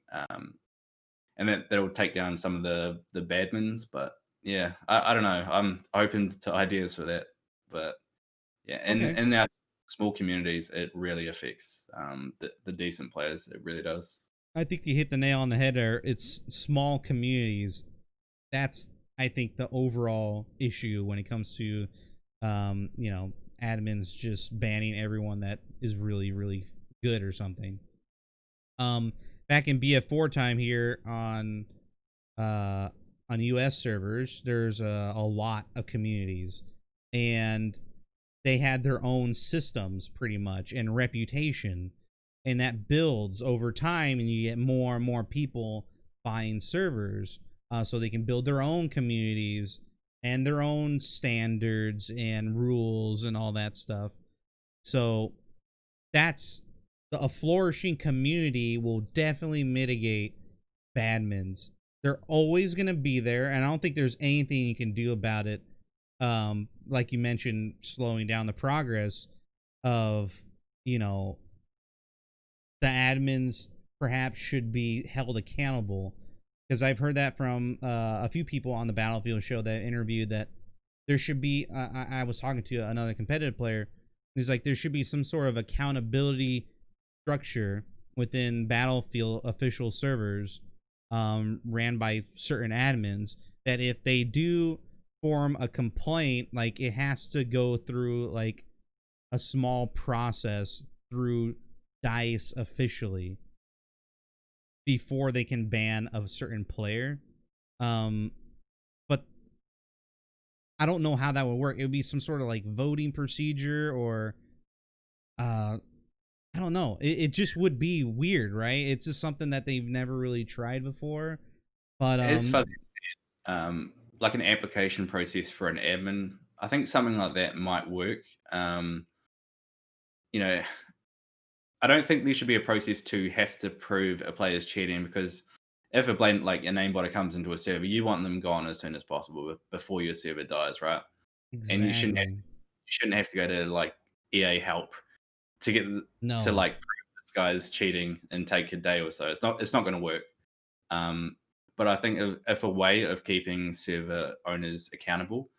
and that'll take down some of the badmins. But yeah, I don't know. I'm open to ideas for that. But yeah, Okay. in our small communities, it really affects the decent players. It really does. I think you hit the nail on the head there. It's small communities. That's, I think, the overall issue when it comes to, admins just banning everyone that is really, really good or something. Back in BF4 time here uh, on US servers, there's a lot of communities, and they had their own systems pretty much and reputation, and that builds over time, and you get more and more people buying servers, so they can build their own communities and their own standards and rules and all that stuff. So that's a flourishing community will definitely mitigate badmins. They're always going to be there, and I don't think there's anything you can do about it. Like you mentioned, slowing down the progress of, you know, the admins perhaps should be held accountable, because I've heard that from a few people on the Battlefield show that interviewed that there should be. I was talking to another competitive player. He's like, there should be some sort of accountability structure within Battlefield official servers, ran by certain admins, that if they do form a complaint, like, it has to go through like a small process through DICE officially before they can ban a certain player. But I don't know how that would work. It would be some sort of like voting procedure, or I don't know. It just would be weird, right? It's just something that they've never really tried before. But It's fuzzy. Like an application process for an admin. I think something like that might work. You know, I don't think there should be a process to have to prove a player's cheating, because if a blatant like a name botter comes into a server, you want them gone as soon as possible before your server dies, right? And exactly. you shouldn't have to go to like EA help to get to No. like prove this guy's cheating and take a day or so. It's not going to work. But I think if a way of keeping server owners accountable,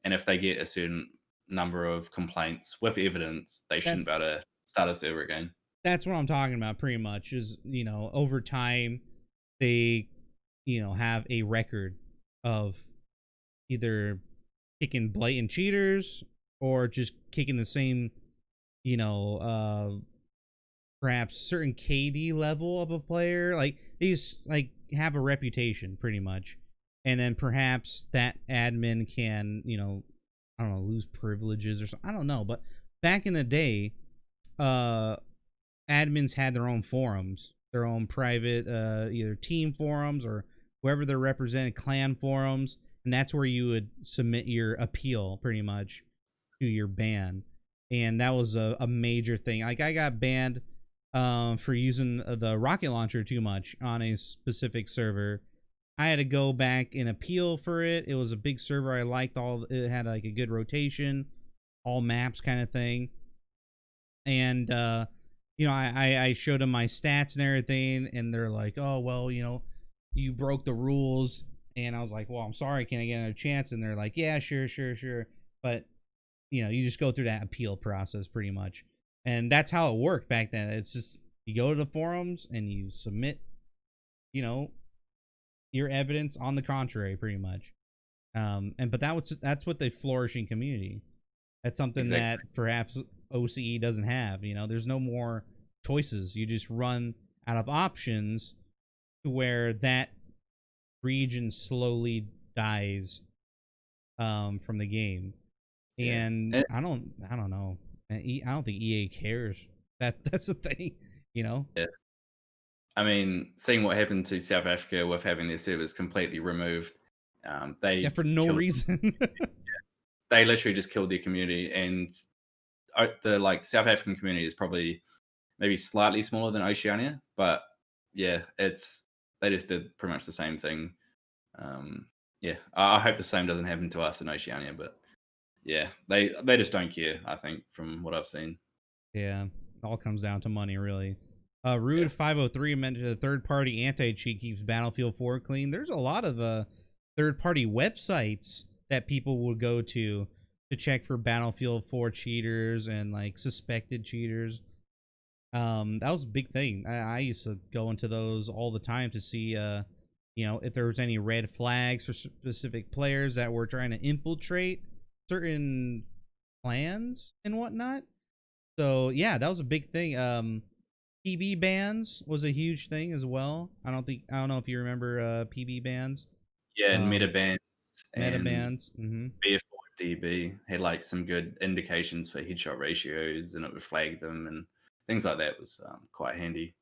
and if they get a certain number of complaints with evidence, they shouldn't be That's able to start a server again. that's what I'm talking about pretty much, is, over time they, have a record of either kicking blatant cheaters or just kicking the same, you know, uh perhaps certain KD level of a player. Like, these like have a reputation pretty much. And then perhaps that admin can, I don't know, lose privileges or something. I don't know, but back in the day, uh admins had their own forums, their own private either team forums or whoever they're represented, clan forums, and that's where you would submit your appeal pretty much to your ban. And that was a major thing. Like, I got banned for using the rocket launcher too much on a specific server. I had to go back and appeal for it. It was a big server. I liked it had like a good rotation, all maps kind of thing. And I showed them my stats and everything, and they're like, oh well, you broke the rules. And I was like, well, I'm sorry, can I get another chance? And they're like, yeah, sure. But you just go through that appeal process pretty much. And that's how it worked back then. It's just, you go to the forums and you submit, you know your evidence on the contrary, pretty much. But that's what the flourishing community. That's something Exactly. that perhaps OCE doesn't have. There's no more choices. You just run out of options, to where that region slowly dies from the game. Yeah. And And I don't know. I don't think EA cares. That's the thing, you know. yeah. I mean, seeing what happened to South Africa with having their servers completely removed, Yeah, they for no killed. reason. They literally just killed their community, and the like South African community is probably maybe slightly smaller than Oceania, but yeah, it's they just did pretty much the same thing. Yeah, I hope the same doesn't happen to us in Oceania, but yeah, they just don't care. I think from what I've seen. Yeah, all comes down to money, really. Yeah. Rude 503 mentioned a third-party anti-cheat keeps Battlefield 4 clean. There's a lot of third-party websites that people will go to check for Battlefield 4 cheaters and like suspected cheaters. That was a big thing. I used to go into those all the time to see, if there was any red flags for specific players that were trying to infiltrate certain plans and whatnot. So yeah, that was a big thing. PB bans was a huge thing as well. I don't know if you remember PB bans, Yeah, and um, Metabands meta and bans. BF4 DB had like some good indications for headshot ratios, and it would flag them and things like that was quite handy.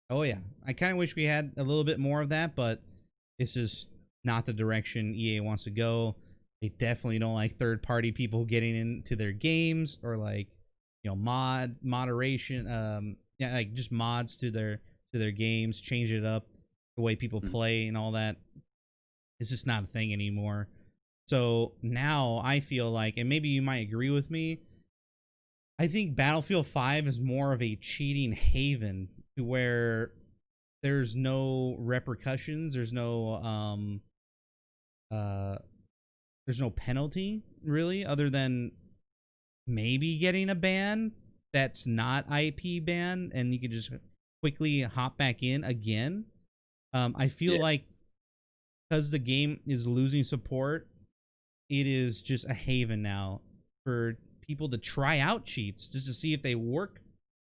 Oh yeah, I kind of wish we had a little bit more of that, but it's just not the direction EA wants to go. They definitely don't like third-party people getting into their games or like, moderation. Yeah, like just mods to their games, change it up, the way people Mm. play and all that. It's just not a thing anymore. So now I feel like, and maybe you might agree with me, I think Battlefield 5 is more of a cheating haven to where there's no repercussions, uh there's no penalty really other than maybe getting a ban that's not IP ban and you can just quickly hop back in again. I feel Yeah, like because the game is losing support, it is just a haven now for people to try out cheats just to see if they work.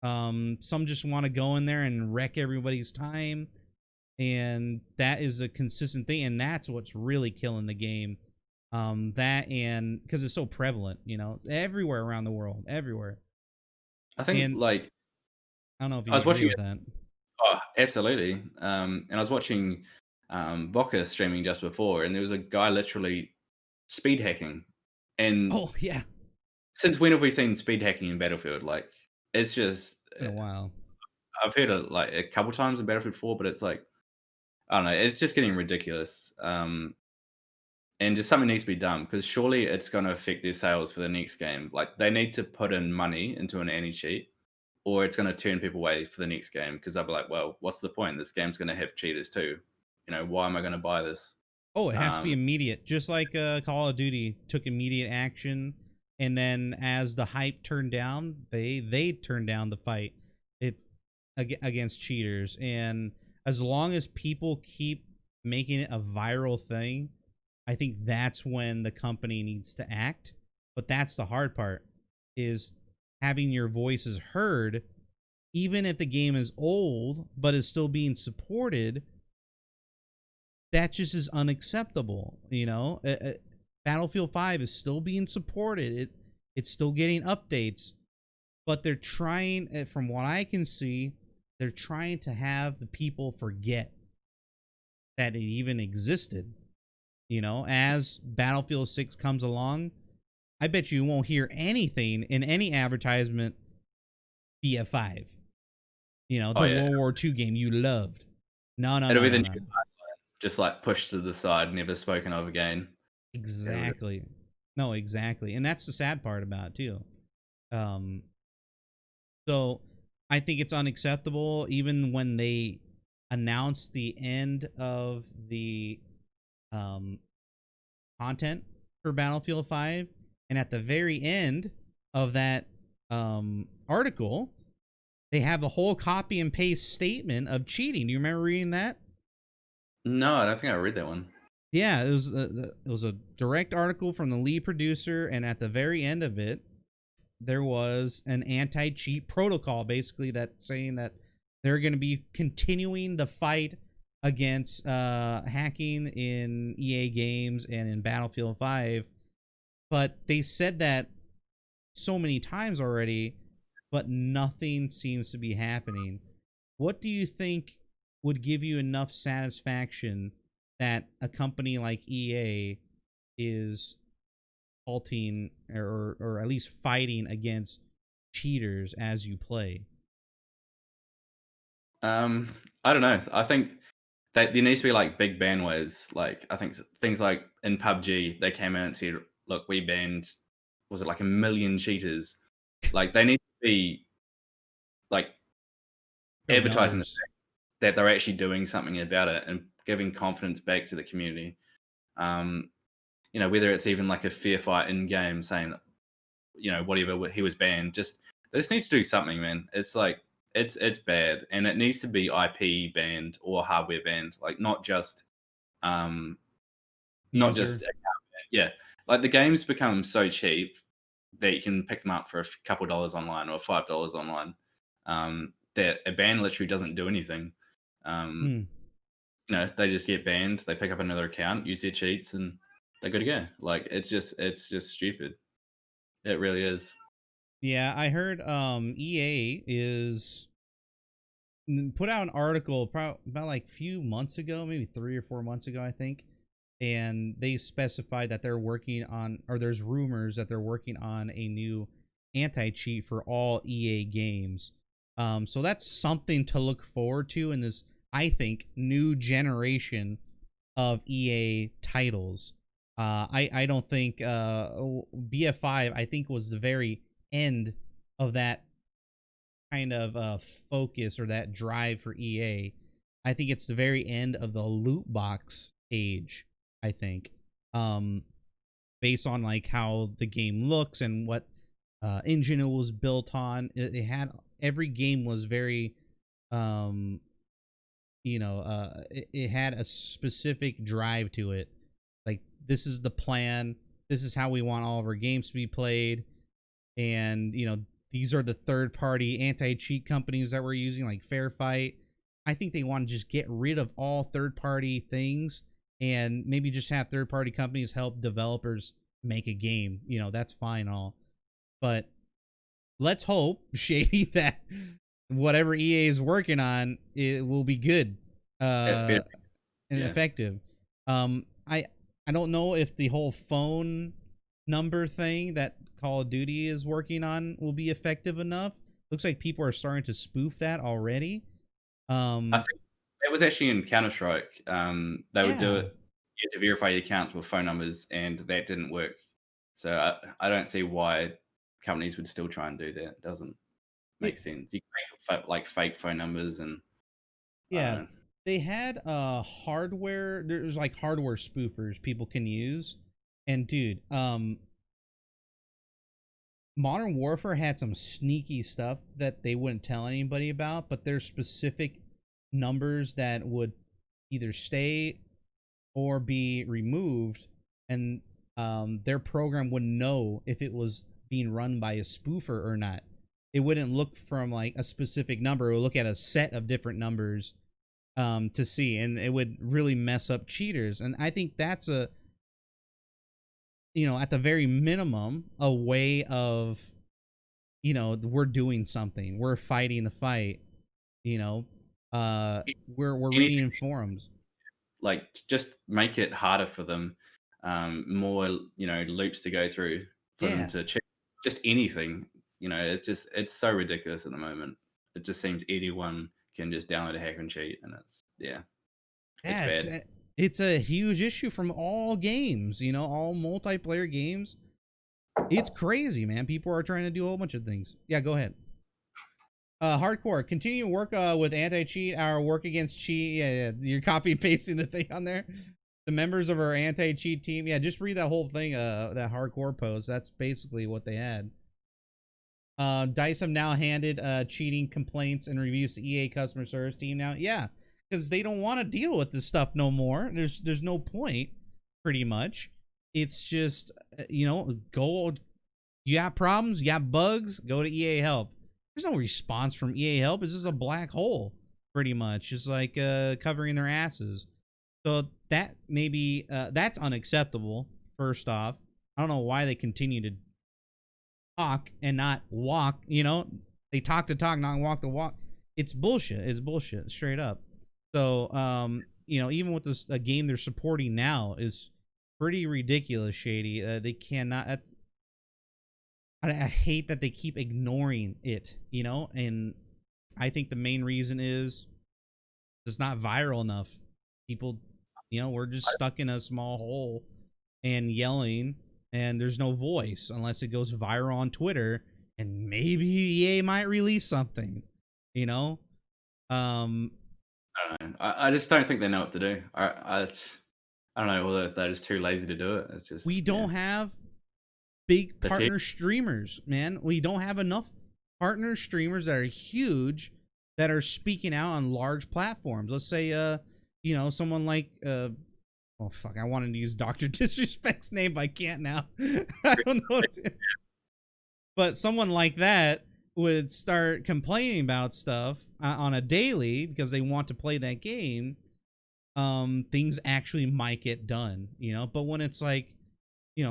Some just want to go in there and wreck everybody's time, and that is a consistent thing, and that's what's really killing the game. That and because it's so prevalent, everywhere around the world, everywhere. I think And like I don't know if I you was agree watching with it. that. Oh, absolutely. And I was watching Boca streaming just before, and there was a guy literally speed hacking. And Oh yeah, since when have we seen speed hacking in Battlefield? Like, it's just it's been a while. I've heard it like a couple times in Battlefield 4, but it's like I don't know, it's just getting ridiculous. And just something needs to be done because surely it's going to affect their sales for the next game. Like they need to put in money into an anti cheat, or it's going to turn people away for the next game because they'll be like, "Well, what's the point? This game's going to have cheaters too. Why am I going to buy this?" Oh, it has to be Um, immediate, just like Call of Duty took immediate action, and then as the hype turned down, they turned down the fight. It's against cheaters, and as long as people keep making it a viral thing, I think that's when the company needs to act. But that's the hard part, is having your voices heard, even if the game is old but is still being supported. That just is unacceptable. Battlefield 5 is still being supported. It's still getting updates, but they're trying, from what I can see, they're trying to have the people forget that it even existed. As Battlefield 6 comes along, I bet you won't hear anything in any advertisement BF5. oh The yeah, World War II game you loved. No, no, it'll no, be the no, new no. just like pushed to the side, never spoken of again. It'll just, Exactly. No, exactly. And that's the sad part about it too. Um so I think it's unacceptable even when they announce the end of the um content for Battlefield 5 and at the very end of that article they have a whole copy and paste statement of cheating. Do you remember reading that? no, I don't think I read that one. Yeah, it was a direct article from the lead producer, and at the very end of it, there was an anti-cheat protocol, basically that saying that they're going to be continuing the fight against hacking in EA games and in Battlefield 5, but they said that so many times already, but nothing seems to be happening. What do you think would give you enough satisfaction that a company like EA is halting or at least fighting against cheaters as you play? I don't know. I think that there needs to be like big ban waves. Like I think things like in PUBG, they came out and said, "Look, we banned was it like 1 million cheaters?" Like they need to be like Show advertising the numbers. fact that they're actually doing something about it and giving confidence back to the community. Um, whether it's even like a fair fight in game saying, whatever he was banned, just they just need to do something, man. It's like it's bad, and it needs to be IP banned or hardware banned, like um not just User. yeah, like the games become so cheap that you can pick them up for a couple dollars online or $5 online. That a ban literally doesn't do anything. Um, Hmm. they just get banned. They pick up another account, use their cheats, and they're good to go. Like it's just stupid. It really is. Yeah, I heard EA is put out an article about like few months ago, maybe 3 or 4 months ago, I think, and they specified that they're working on, or there's rumors that they're working on a new anti-cheat for all EA games. So that's something to look forward to in this, I think, new generation of EA titles. I don't think BF5 I think was the very end of that kind of focus or that drive for EA. I think it's the very end of the loot box age. I think, um, based on like how the game looks and what engine it was built on, it had every game was very, um, it had a specific drive to it. Like this is the plan. This is how we want all of our games to be played, and these are the third party anti cheat companies that we're using, like Fair Fight. I think they want to just get rid of all third party things and maybe just have third party companies help developers make a game. That's fine, all, but let's hope, Shady, that whatever EA is working on, it will be good It uh, better, and yeah. effective. I don't know if the whole phone number thing that Call of Duty is working on will be effective enough. Looks like people are starting to spoof that already. I Um, think that was actually in Counter Strike. They would do yeah, it. You had to verify your account with phone numbers, and that didn't work. So I don't see why companies would still try and do that. It doesn't make it, sense. You can make like fake phone numbers, and I don't yeah. know. They had hardware. There's like hardware spoofers people can use, and dude, Modern Warfare had some sneaky stuff that they wouldn't tell anybody about, but there's specific numbers that would either stay or be removed, and their program would know if it was being run by a spoofer or not. It wouldn't look from like a specific number; it would look at a set of different numbers to see, and it would really mess up cheaters. And I think that's at the very minimum, a way of we're doing something, we're fighting the fight, you know we're reading Anything in forums. like just make it harder for them, more loops to go through for them Yeah, to check. Just anything, it's so ridiculous at the moment. It just seems anyone can just download a hack and cheat, and it's yeah, bad. it's a huge issue from all games, all multiplayer games. It's crazy, man. People are trying to do a whole bunch of things. Yeah, go ahead. Hardcore, continue to work with anti-cheat, our work against cheat. Yeah, you're copy pasting the thing on there. The members of our anti-cheat team. Yeah, just read that whole thing, that hardcore post. That's basically what they had. Dice have now handed cheating complaints and reviews to EA customer service team now. Yeah, because they don't want to deal with this stuff no more. There's no point, pretty much. It's just go. You got problems, you got bugs, go to EA help. There's no response from EA help. It's just a black hole. pretty much. It's like covering their asses. So that maybe that's unacceptable. First off, I don't know why they continue to talk and not walk. They talk to talk, not walk to walk. It's bullshit. It's bullshit, straight up. So, even with this a game they're supporting now is pretty ridiculous. Shady. They cannot. I hate that they keep ignoring it. And I think the main reason is it's not viral enough. People, we're just stuck in a small hole and yelling, and there's no voice unless it goes viral on Twitter, and maybe EA might release something. Um, I don't know. I just don't think they know what to do. I don't know whether they're just too lazy to do it. It's just we don't have big the team. partner streamers, man. We don't have enough partner streamers that are huge that are speaking out on large platforms. Let's say, someone like, oh fuck, I wanted to use Dr. Disrespect's name, but I can't now. I don't know. But someone like that would start complaining about stuff on a daily because they want to play that game. Things actually might get done, But when it's like,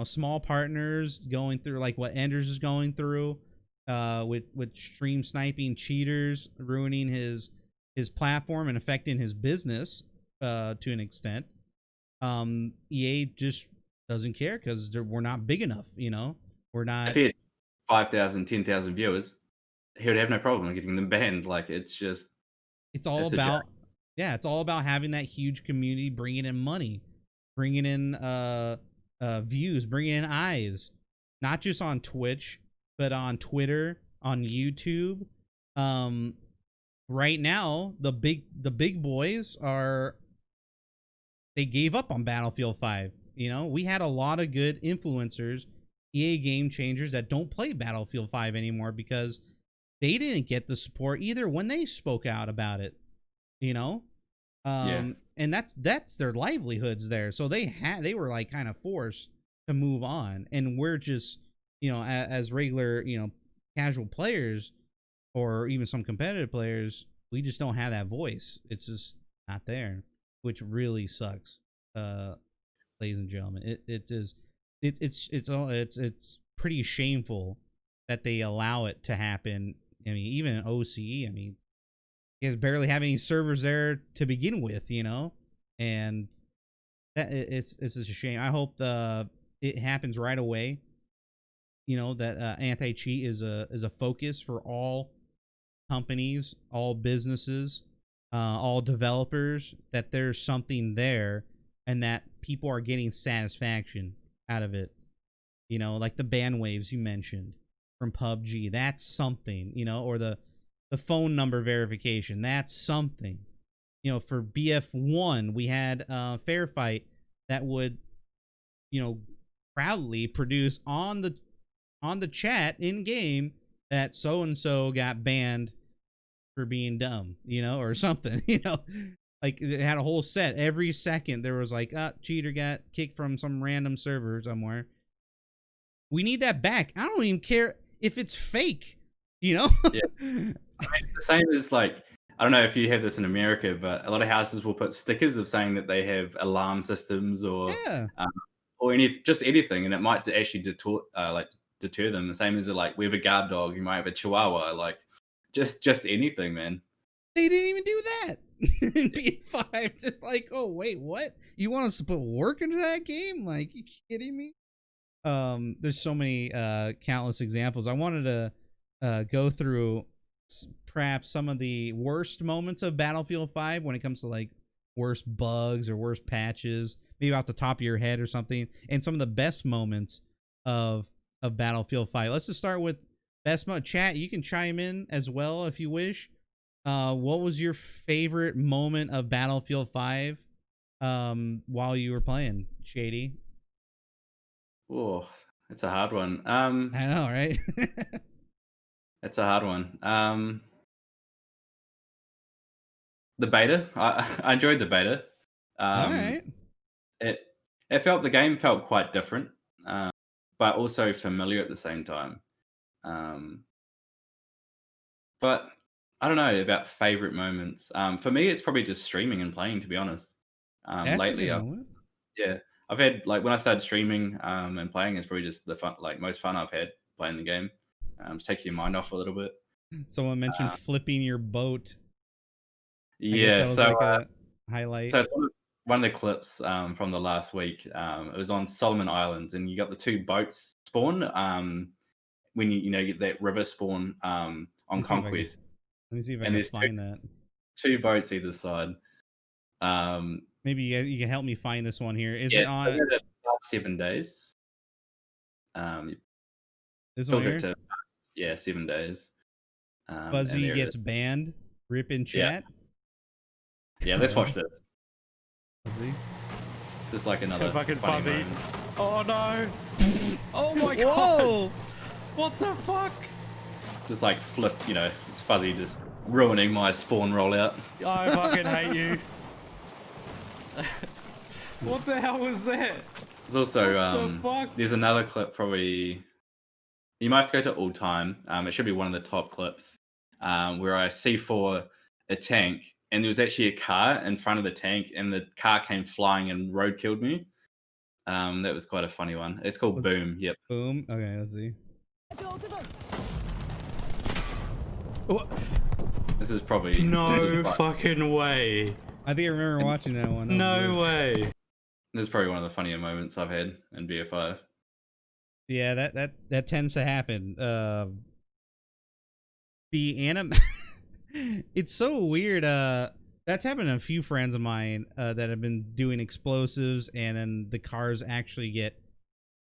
small partners going through like what Enders is going through, with stream sniping cheaters, ruining his platform and affecting his business, to an extent. EA just doesn't care because we're not big enough, We're not. If he had 5,000, 10,000 viewers, he would have no problem getting them banned. Like it's just It's all it's a joke. about, yeah, it's all about having that huge community, bringing in money, bringing in views, bringing in eyes, not just on Twitch, but on Twitter, on YouTube. Right now, the big boys they gave up on Battlefield 5. We had a lot of good influencers, EA game changers that don't play Battlefield 5 anymore because they didn't get the support either when they spoke out about it. Yeah. And that's their livelihoods there. So they were like kind of forced to move on, and we're just, as regular, casual players or even some competitive players, we just don't have that voice. It's just not there, which really sucks. Ladies and gentlemen, it's pretty shameful that they allow it to happen. I mean, even in OCE, I mean, you barely have any servers there to begin with, and that it's just a shame. I hope it happens right away. That anti-cheat is a focus for all companies, all businesses, all developers. That there's something there, and that people are getting satisfaction out of it. Like the ban waves you mentioned from PUBG. That's something. Or the phone number verification. That's something. For BF1, we had Fair Fight that would, proudly produce on the chat in game that so and so got banned for being dumb, or something, like it had a whole set. Every second there was like, cheater got kicked from some random server somewhere. We need that back. I don't even care if it's fake, Yeah. I mean, it's the same as like, I don't know if you have this in America, but a lot of houses will put stickers of saying that they have alarm systems or Yeah. just anything, and it might actually deter them. The same as like we have a guard dog, you might have a Chihuahua, like just anything, man. They didn't even do that in BF5. Just like, oh wait, what? You want us to put work into that game? Like, you kidding me? There's so many countless examples. I wanted to go through perhaps some of the worst moments of Battlefield 5 when it comes to like worst bugs or worst patches, maybe off the top of your head or something, and some of the best moments of Battlefield 5. Let's just start with best moment. Chat, you can chime in as well if you wish. What was your favorite moment of Battlefield 5 while you were playing, Shady? Oh, it's a hard one. I know, right? It's a hard one. The beta. I enjoyed the beta. All Um, right. the game felt quite different, but also familiar at the same time. But I don't know about favorite moments. For me, it's probably just streaming and playing. To be honest, That's a lately, good moment. yeah, I've had like when I started streaming and playing, it's probably just the fun, like most fun I've had playing the game. Just takes your mind off a little bit. Someone mentioned Uh, flipping your boat. I guess yeah, that was so like a highlight. so it's one of the clips from the last week. It was on Solomon Islands, and you got the two boats spawn when you get that river spawn Let me on see if I can. Conquest, Let me see if I and can there's find that. two boats either side. Um, Maybe you can help me find this one here. Is yeah, it so on the last 7 days. You this one filter it here? to 7 days, and Fuzzy there it gets is. banned. Rip in Yeah, chat. yeah. Oh, Let's well, watch this. Fuzzy. Just like So another fucking funny fuzzy. moment. Oh no! Oh my god! Whoa! What the fuck? Just like flip, it's Fuzzy just ruining my spawn rollout. I fucking hate you. What the hell was that? There's also What the fuck? there's another clip probably you might have to go to all time. It should be one of the top clips where I C4 a tank and there was actually a car in front of the tank and the car came flying and road killed me. That was quite a funny one. It's called Was it Boom. Yep. boom? Okay, let's see. What? This is probably this No is quite- fucking way. I think I remember watching that one. That was No good. way. this is probably one of the funnier moments I've had in BF5. Yeah, that tends to happen. The anim it's so weird. That's happened to a few friends of mine that have been doing explosives and then the cars actually get,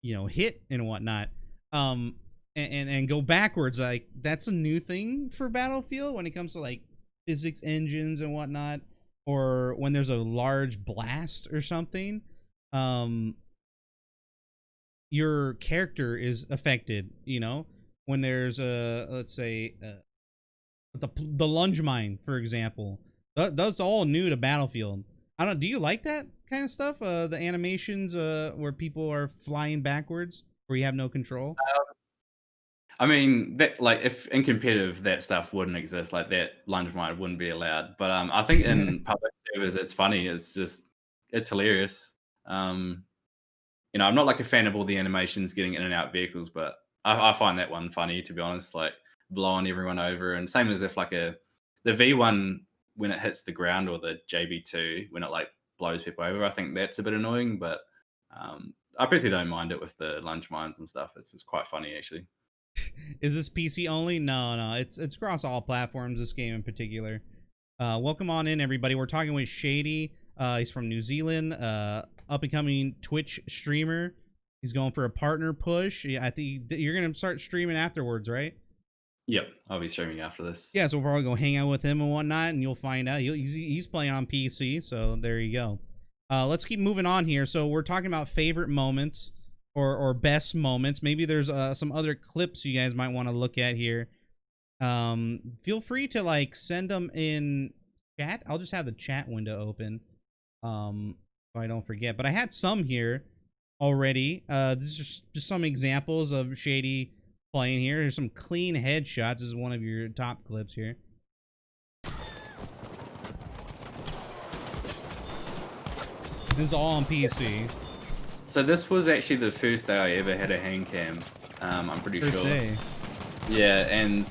hit and whatnot. And go backwards. Like that's a new thing for Battlefield when it comes to like physics engines and whatnot, or when there's a large blast or something. Your character is affected, when there's a, let's say, the lunge mine, for example. That's all new to Battlefield. I don't. Do you like that kind of stuff? The animations, where people are flying backwards, where you have no control. I mean, that like if in competitive that stuff wouldn't exist, like that lunge mine wouldn't be allowed. But I think in public servers it's funny. It's hilarious. Um, I'm not like a fan of all the animations getting in and out vehicles, but I find that one funny to be honest. Like blowing everyone over, and same as if like the V1 when it hits the ground or the JB2 when it like blows people over. I think that's a bit annoying, but I personally don't mind it with the lunge mines and stuff. It's just quite funny actually. Is this PC only? No. It's across all platforms. This game in particular. Welcome on in, everybody. We're talking with Shady. He's from New Zealand. Up and coming Twitch streamer. He's going for a partner push. Yeah, I think you're gonna start streaming afterwards, right? Yep, I'll be streaming after this. Yeah, so we'll probably go hang out with him and whatnot, and you'll find out. He's playing on PC, so there you go. Let's keep moving on here. So we're talking about favorite moments or best moments. Maybe there's some other clips you guys might want to look at here. Feel free to like send them in chat. I'll just have the chat window open, so I don't forget. But I had some here already. This is just some examples of Shady playing here. There's some clean headshots. This is one of your top clips here. This is all on PC. So this was actually the first day I ever had a hand cam. I'm pretty Per sure. se. Yeah, and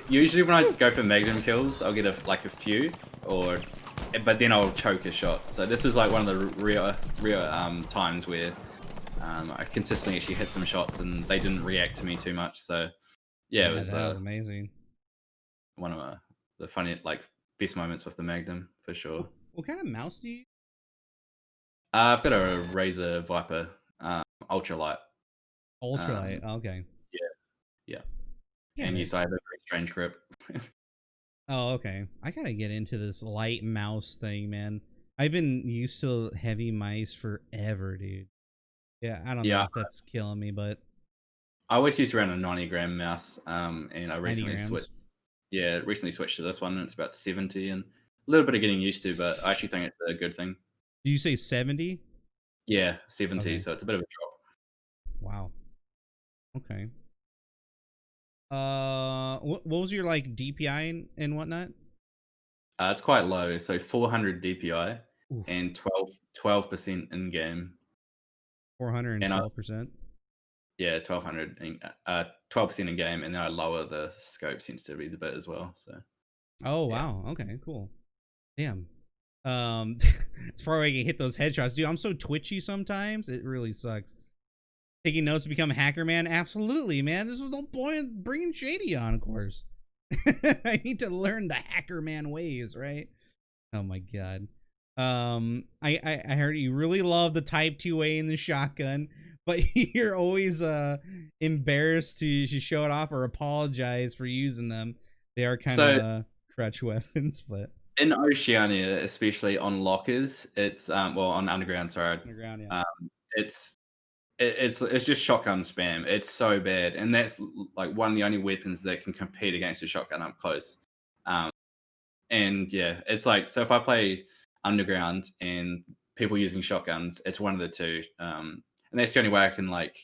usually when I go for magnum kills, I'll get a few, but then I'll choke a shot. So this was like one of the rare times where I consistently actually hit some shots and they didn't react to me too much. So yeah, it was that was amazing. one of the funny best moments with the magnum for sure. What kind of mouse do you? I've got a Razer Viper ultralight. Ultralight. Okay. Yeah. Yeah, And man. yes, I have a very strange grip. Oh, okay. I gotta get into this light mouse thing, man. I've been used to heavy mice forever, dude. Yeah, I don't know Yeah. if that's killing me, but I always used to run a 90-gram mouse, and I 90 recently grams. switched. Yeah, recently switched to this one, and it's about 70, and a little bit of getting used to, but I actually think it's a good thing. Do you say 70? Yeah, 70, Okay. so it's a bit of a drop. Wow. Okay. what was your like DPI and whatnot? It's quite low, so 400 DPI Oof. and 12% in game. 412%. Yeah, 1200 and 12% in game, and then I lower the scope sensitivities a bit as well. So Oh yeah. wow. Okay, cool. Damn. As far as I can hit those headshots, dude. I'm so twitchy sometimes. It really sucks. Taking notes to become a hacker, man. Absolutely, man. This was the point of bringing Shady on, of course. I need to learn the hacker man ways, right? Oh my god. I heard you really love the Type 2A and the shotgun, but you're always embarrassed to show it off or apologize for using them. They are kind of crutch weapons, but in Oceania, especially on lockers, it's well on underground. Sorry, underground, yeah. it's just shotgun spam. It's so bad, and that's like one of the only weapons that can compete against a shotgun up close. And yeah, it's like, so if I play underground and people using shotguns, it's one of the two. And that's the only way I can like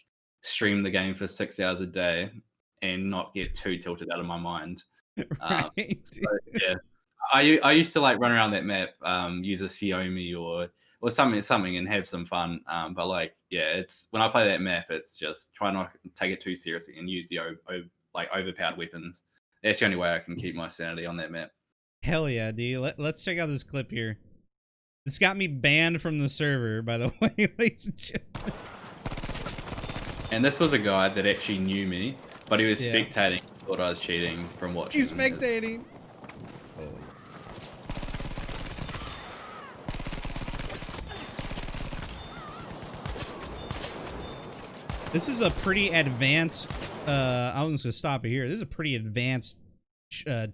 stream the game for 6 hours a day and not get too tilted out of my mind. Right. So, yeah, I used to like run around that map, use a Xiaomi or something and have some fun. But like, yeah, it's when I play that map, it's just try not to take it too seriously and use the like overpowered weapons. That's the only way I can keep my sanity on that map. Hell yeah, dude. Let's check out this clip here. This got me banned from the server, by the way, ladies and gentlemen. And this was a guy that actually knew me, but he was spectating. Thought I was cheating from watching. He's spectating. This is a pretty advanced. I'm just gonna stop it here. This is a pretty advanced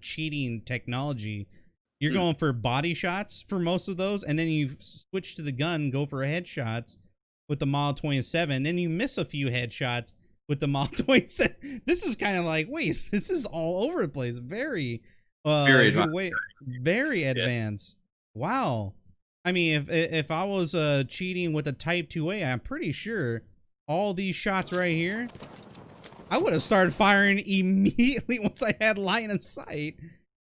cheating technology. You're going for body shots for most of those, and then you switch to the gun, go for headshots with the Model 27, then you miss a few headshots with the Model 27. This is kind of like, wait, this is all over the place. Very advanced. Very advanced. Wow. I mean, if I was cheating with a Type 2A, I'm pretty sure all these shots right here, I would have started firing immediately once I had line of sight.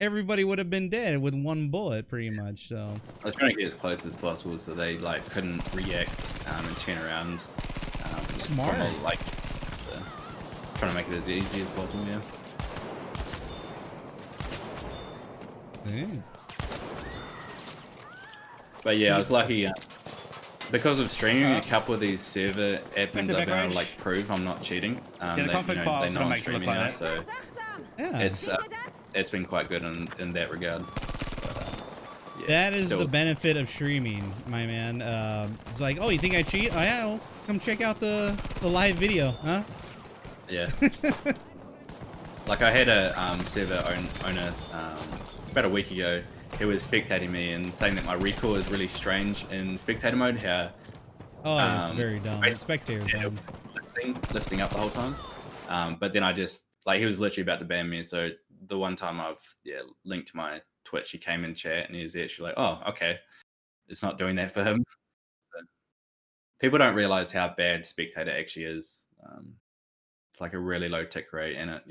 Everybody would have been dead with one bullet, pretty much. So I was trying to get as close as possible so they like couldn't react and turn around. Smart. Like trying to make it as easy as possible. Yeah. But yeah, I was lucky because of streaming. A couple of these server admins I've been able to like prove I'm not cheating. The config files they know I'm make it look streaming like now, that. so yeah, it's been quite good in that regard. But, yeah, that is the benefit of streaming, my man. It's like, oh, you think I cheat? Oh yeah, well, come check out the live video, huh? Yeah. Like I had a server owner about a week ago who was spectating me and saying that my recoil is really strange in spectator mode. How it's very dumb. Spectator dumb. Lifting up the whole time. But then I just like he was literally about to ban me. So the one time I've linked my Twitch, he came in chat and he was actually like, "Oh, okay, it's not doing that for him." So people don't realize how bad spectator actually is. It's like a really low tick rate in it.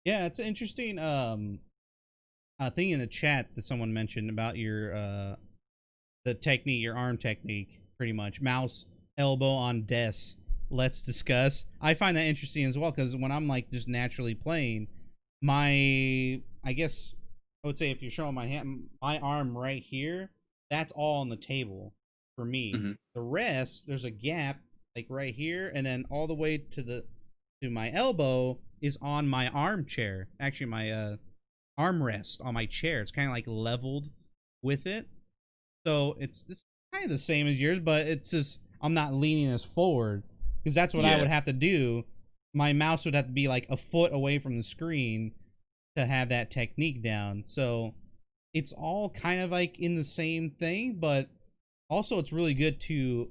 Yeah, it's an interesting thing in the chat that someone mentioned about your the technique, your arm technique, pretty much mouse elbow on desk. Let's discuss. I find that interesting as well because when I'm like just naturally playing, I guess I would say if you're showing my hand, my arm right here, that's all on the table for me. Mm-hmm. The rest, there's a gap like right here, and then all the way to my elbow is on my armchair. Actually, my armrest on my chair. It's kind of like leveled with it, so it's kind of the same as yours, but it's just I'm not leaning as forward because that's what I would have to do. My mouse would have to be like a foot away from the screen to have that technique down. So it's all kind of like in the same thing, but also it's really good to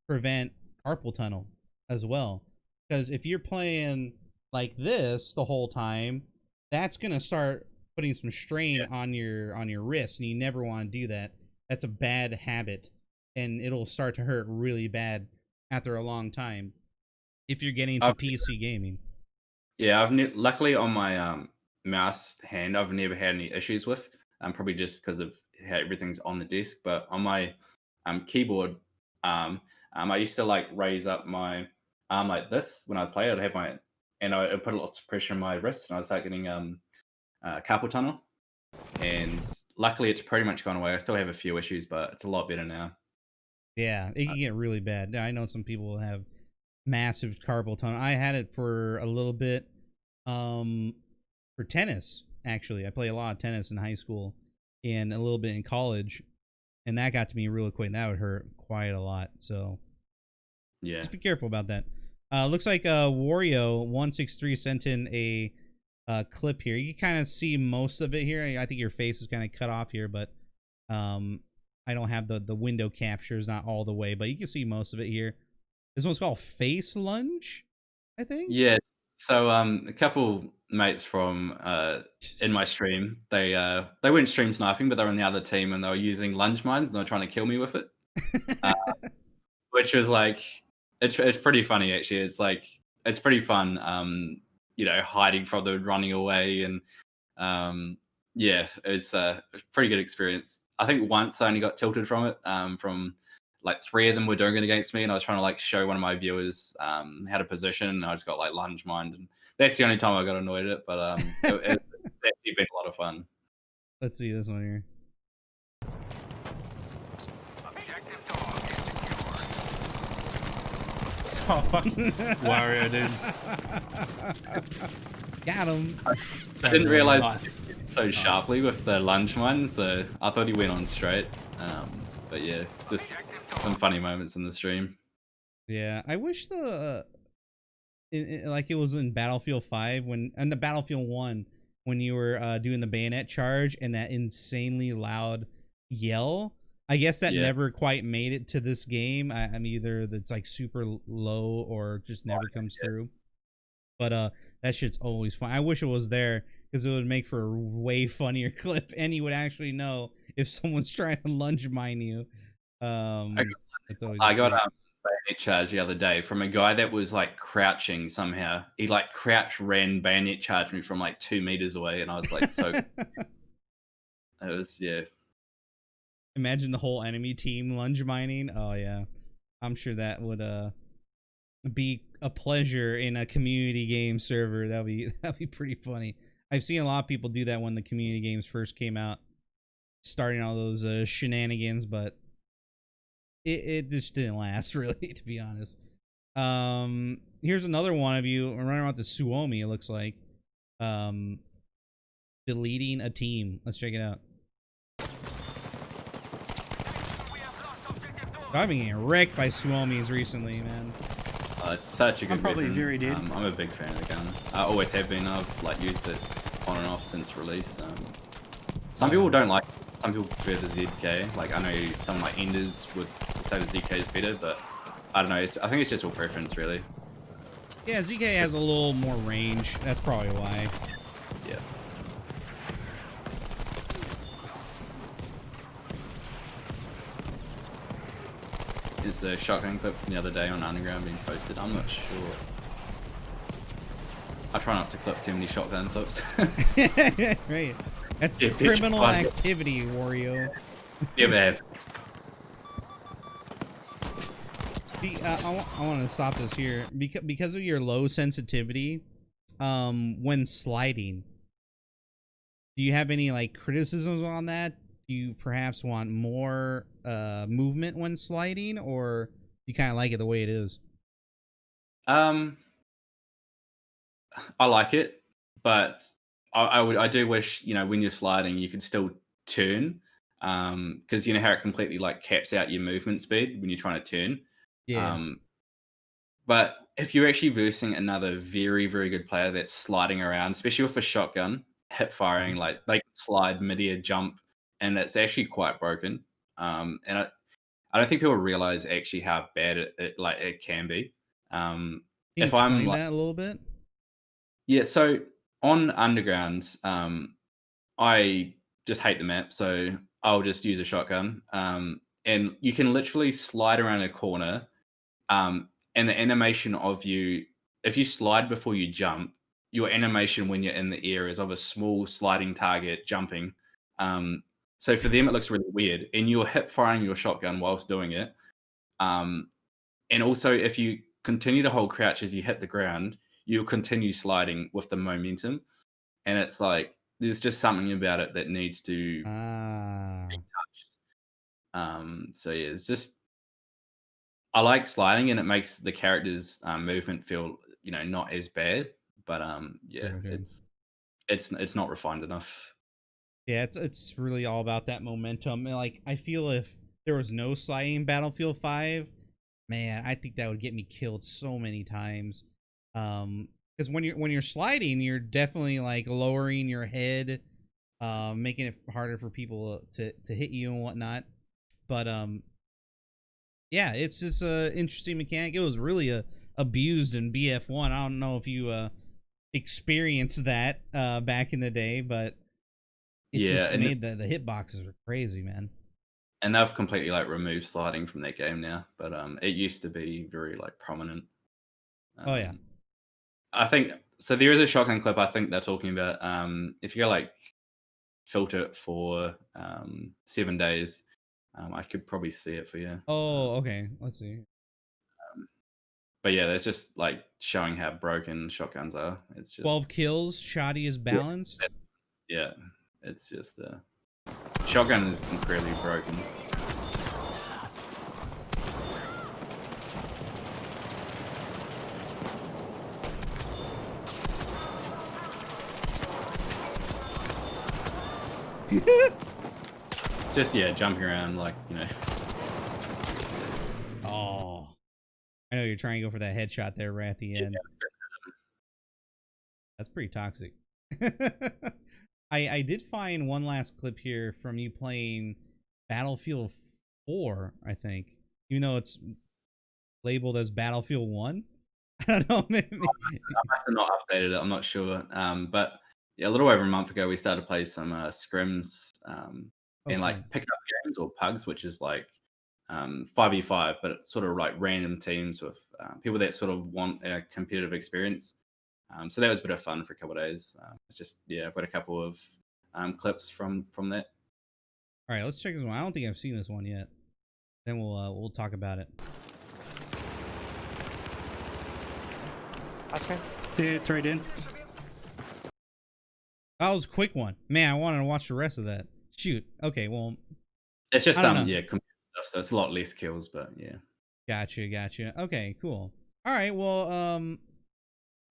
prevent carpal tunnel as well. Because if you're playing like this the whole time, that's gonna start putting some strain on your wrist, and you never want to do that. That's a bad habit, and it'll start to hurt really bad after a long time if you're getting into PC gaming. Yeah, luckily on my mouse hand, I've never had any issues with. Probably just because of how everything's on the desk. But on my keyboard, I used to like raise up my arm like this when I'd play. I'd have my and I would put lots of pressure on my wrist, and I was like getting carpal tunnel. And luckily, it's pretty much gone away. I still have a few issues, but it's a lot better now. Yeah, it can get really bad. I know some people have massive carpal tunnel. I had it for a little bit for tennis, actually. I play a lot of tennis in high school and a little bit in college, and that got to me really quick. And that would hurt quite a lot. So Yeah. just be careful about that. Looks like Wario163 sent in a clip here. You can kind of see most of it here. I think your face is kind of cut off here, but I don't have the window captures, not all the way, but you can see most of it here. This one's called Face Lunge, I think. Yeah. So a couple mates from in my stream, they weren't stream sniping, but they were on the other team and they were using lunge mines and they were trying to kill me with it. Which was like it's pretty funny actually. It's like it's pretty fun, hiding from them, running away, and yeah, it's a pretty good experience. I think once I only got tilted from it, from like 3 of them were doing it against me, and I was trying to like show one of my viewers how to position, and I just got like lunge mined, and that's the only time I got annoyed at it. But it's actually been a lot of fun. Let's see this one here. Oh fuck, Wario, dude. Got him. I didn't realize Nice. so sharply with the lunge one, so I thought he went on straight. But yeah, it's just some funny moments in the stream. Yeah, I wish like it was in Battlefield 5 and the Battlefield 1 when you were doing the bayonet charge and that insanely loud yell. I guess that never quite made it to this game. I'm either that's like super low or just never comes through. But that shit's always fun. I wish it was there because it would make for a way funnier clip, and you would actually know if someone's trying to lunge mine you. I got a bayonet charge the other day from a guy that was like crouching somehow. He like crouch ran bayonet charged me from like 2 meters away, and I was like, so. It was Imagine the whole enemy team lunge mining. Oh yeah, I'm sure that would be a pleasure in a community game server. That'd be pretty funny. I've seen a lot of people do that when the community games first came out, starting all those shenanigans, but it just didn't last really, to be honest. Here's another one of you running around the Suomi. It looks like deleting a team. Let's check it out. I've been getting wrecked by Suomis recently, man. it's such a good probably weapon. very dead. I'm a big fan of the gun. I always have been. I've like used it on and off since release. Some people don't like it. Some people prefer the ZK. Like I know some like Enders would say the ZK is better, but I don't know. I think it's just all preference, really. Yeah, ZK has a little more range. That's probably why. Yeah. Is the shotgun clip from the other day on Underground being posted? I'm not sure. I try not to clip too many shotgun clips. Right. That's Yeah, criminal fun. activity, Wario. Yeah, man. I want to stop this here because of your low sensitivity when sliding. Do you have any like criticisms on that? Do you perhaps want more movement when sliding, or you kind of like it the way it is? I like it, but I do wish, when you're sliding you could still turn, because you know how it completely like caps out your movement speed when you're trying to turn. Yeah. But if you're actually versing another very, very good player that's sliding around, especially with a shotgun, hip firing, like they can slide mid-air jump, and it's actually quite broken. And I don't think people realize actually how bad it can be. Can you If I'm explain like, that a little bit? yeah, so on undergrounds, I just hate the map, so I'll just use a shotgun. And you can literally slide around a corner, and the animation of you, if you slide before you jump, your animation when you're in the air is of a small sliding target jumping. So for them, it looks really weird, and you're hip firing your shotgun whilst doing it. And also, if you continue to hold crouch as you hit the ground, you'll continue sliding with the momentum. And it's like there's just something about it that needs to be Ah, touched. So yeah, it's just I like sliding, and it makes the character's movement feel not as bad. But yeah, sure, sure. it's not refined enough. Yeah, it's really all about that momentum. And, like, I feel if there was no sliding in Battlefield 5, man, I think that would get me killed so many times. Because when you're sliding, you're definitely like lowering your head, making it harder for people to hit you and whatnot. But yeah, it's just a interesting mechanic. It was really abused in BF1. I don't know if you experienced that back in the day, but it Yeah, just made the hitboxes were crazy, man. and they've completely like removed sliding from that game now. But it used to be very like prominent. Oh yeah. Um, I think so. There is a shotgun clip I think they're talking about. If you go like filter it for 7 days, I could probably see it for you. Oh, okay. Let's see. But yeah, that's just like showing how broken shotguns are. It's just 12 kills, shoddy is yeah, balanced. yeah. It's just shotgun is incredibly broken. Just jumping around like Oh, I know you're trying to go for that headshot there right at the end. That's pretty toxic. I did find one last clip here from you playing Battlefield 4, I think, even though it's labeled as Battlefield 1. I don't know. Maybe. I must have not updated it. I'm not sure. But yeah, a little over a month ago, we started to play some scrims and Okay. like pickup games or pugs, which is like 5v5, but it's sort of like random teams with people that sort of want a competitive experience. So that was a bit of fun for a couple of days. It's just I've got a couple of clips from that. All right, let's check this one. I don't think I've seen this one yet. Then we'll talk about it. That's fine. Dude, trade in. That was a quick one. Man, I wanted to watch the rest of that. Shoot. Okay, well, It's just I don't know. competitive stuff, so it's a lot less kills, but yeah. Gotcha. Okay, cool. All right, well,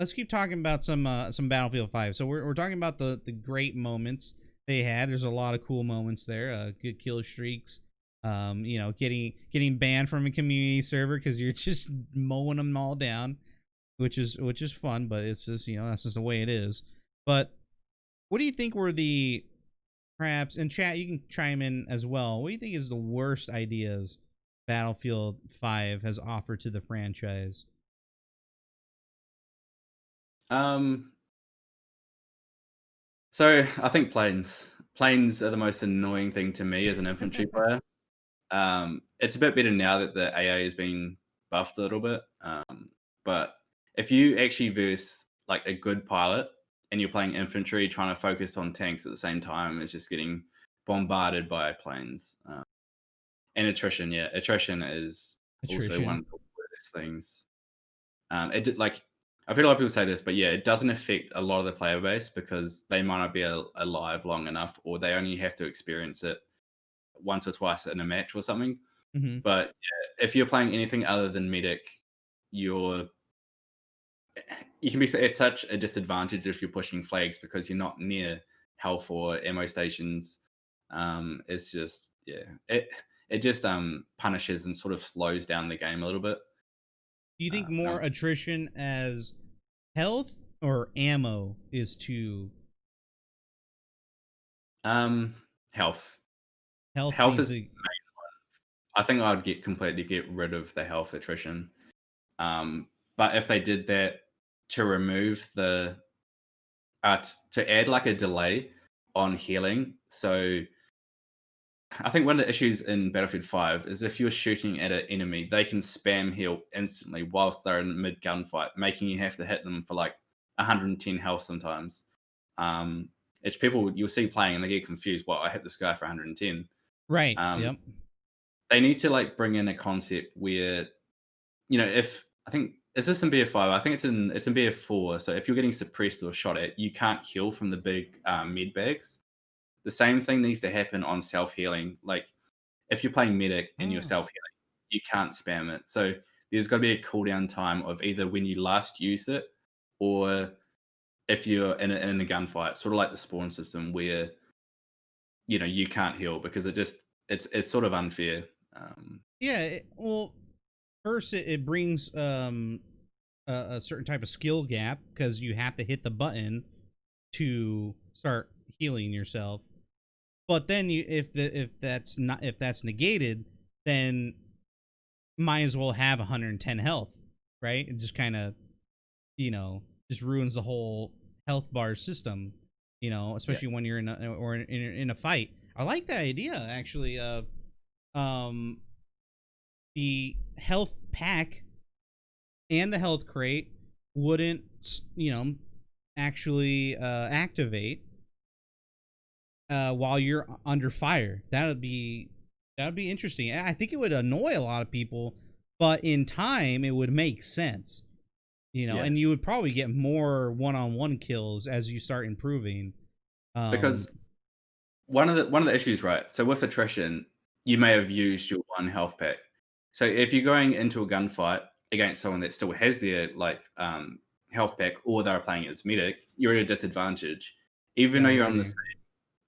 let's keep talking about some Battlefield 5. So we're talking about the great moments they had. There's a lot of cool moments there. Good kill streaks. Getting banned from a community server because you're just mowing them all down, which is fun, but it's just that's just the way it is. But what do you think were the perhaps in chat? You can chime in as well. What do you think is the worst ideas Battlefield 5 has offered to the franchise? So I think planes. Planes are the most annoying thing to me as an infantry player. It's a bit better now that the AA has been buffed a little bit. But if you actually verse like a good pilot and you're playing infantry trying to focus on tanks at the same time, it's just getting bombarded by planes. And attrition, attrition is also one of the worst things. I've heard a lot of people say this, but it doesn't affect a lot of the player base because they might not be alive long enough, or they only have to experience it once or twice in a match or something. Mm-hmm. But if you're playing anything other than medic, you can be at such a disadvantage if you're pushing flags because you're not near health or ammo stations. It's just it just punishes and sort of slows down the game a little bit. Do you think more attrition as health or ammo is too? Health. Health Is the main one. I think I'd completely get rid of the health attrition. But if they did that to remove the to add like a delay on healing, so I think one of the issues in Battlefield 5 is if you're shooting at an enemy, they can spam heal instantly whilst they're in mid gunfight, making you have to hit them for like 110 health sometimes. It's people you'll see playing and they get confused. Well, I hit this guy for 110. Right. Um, Yep. they need to like bring in a concept where, if I think is this in BF5? I think it's in BF4. So if you're getting suppressed or shot at, you can't heal from the big med bags. The same thing needs to happen on self healing. Like if you're playing medic and you're Oh. self healing, you can't spam it. So there's got to be a cooldown time of either when you last used it or if you're in a gunfight, sort of like the spawn system where you can't heal because it's sort of unfair. Yeah. Well, first it brings a certain type of skill gap because you have to hit the button to start healing yourself. But then if that's negated, then might as well have 110 health, right? It just kind of just ruins the whole health bar system, Yeah, especially when you're in a fight. I like that idea actually. Um, the health pack and the health crate wouldn't, actually activate while you're under fire. That would be interesting. I think it would annoy a lot of people, but in time it would make sense. yeah. And you would probably get more one-on-one kills as you start improving. Um, Because one of the issues, right? So with attrition, you may have used your one health pack. So if you're going into a gunfight against someone that still has their health pack, or they're playing as medic, you're at a disadvantage, even though you're on the already. same,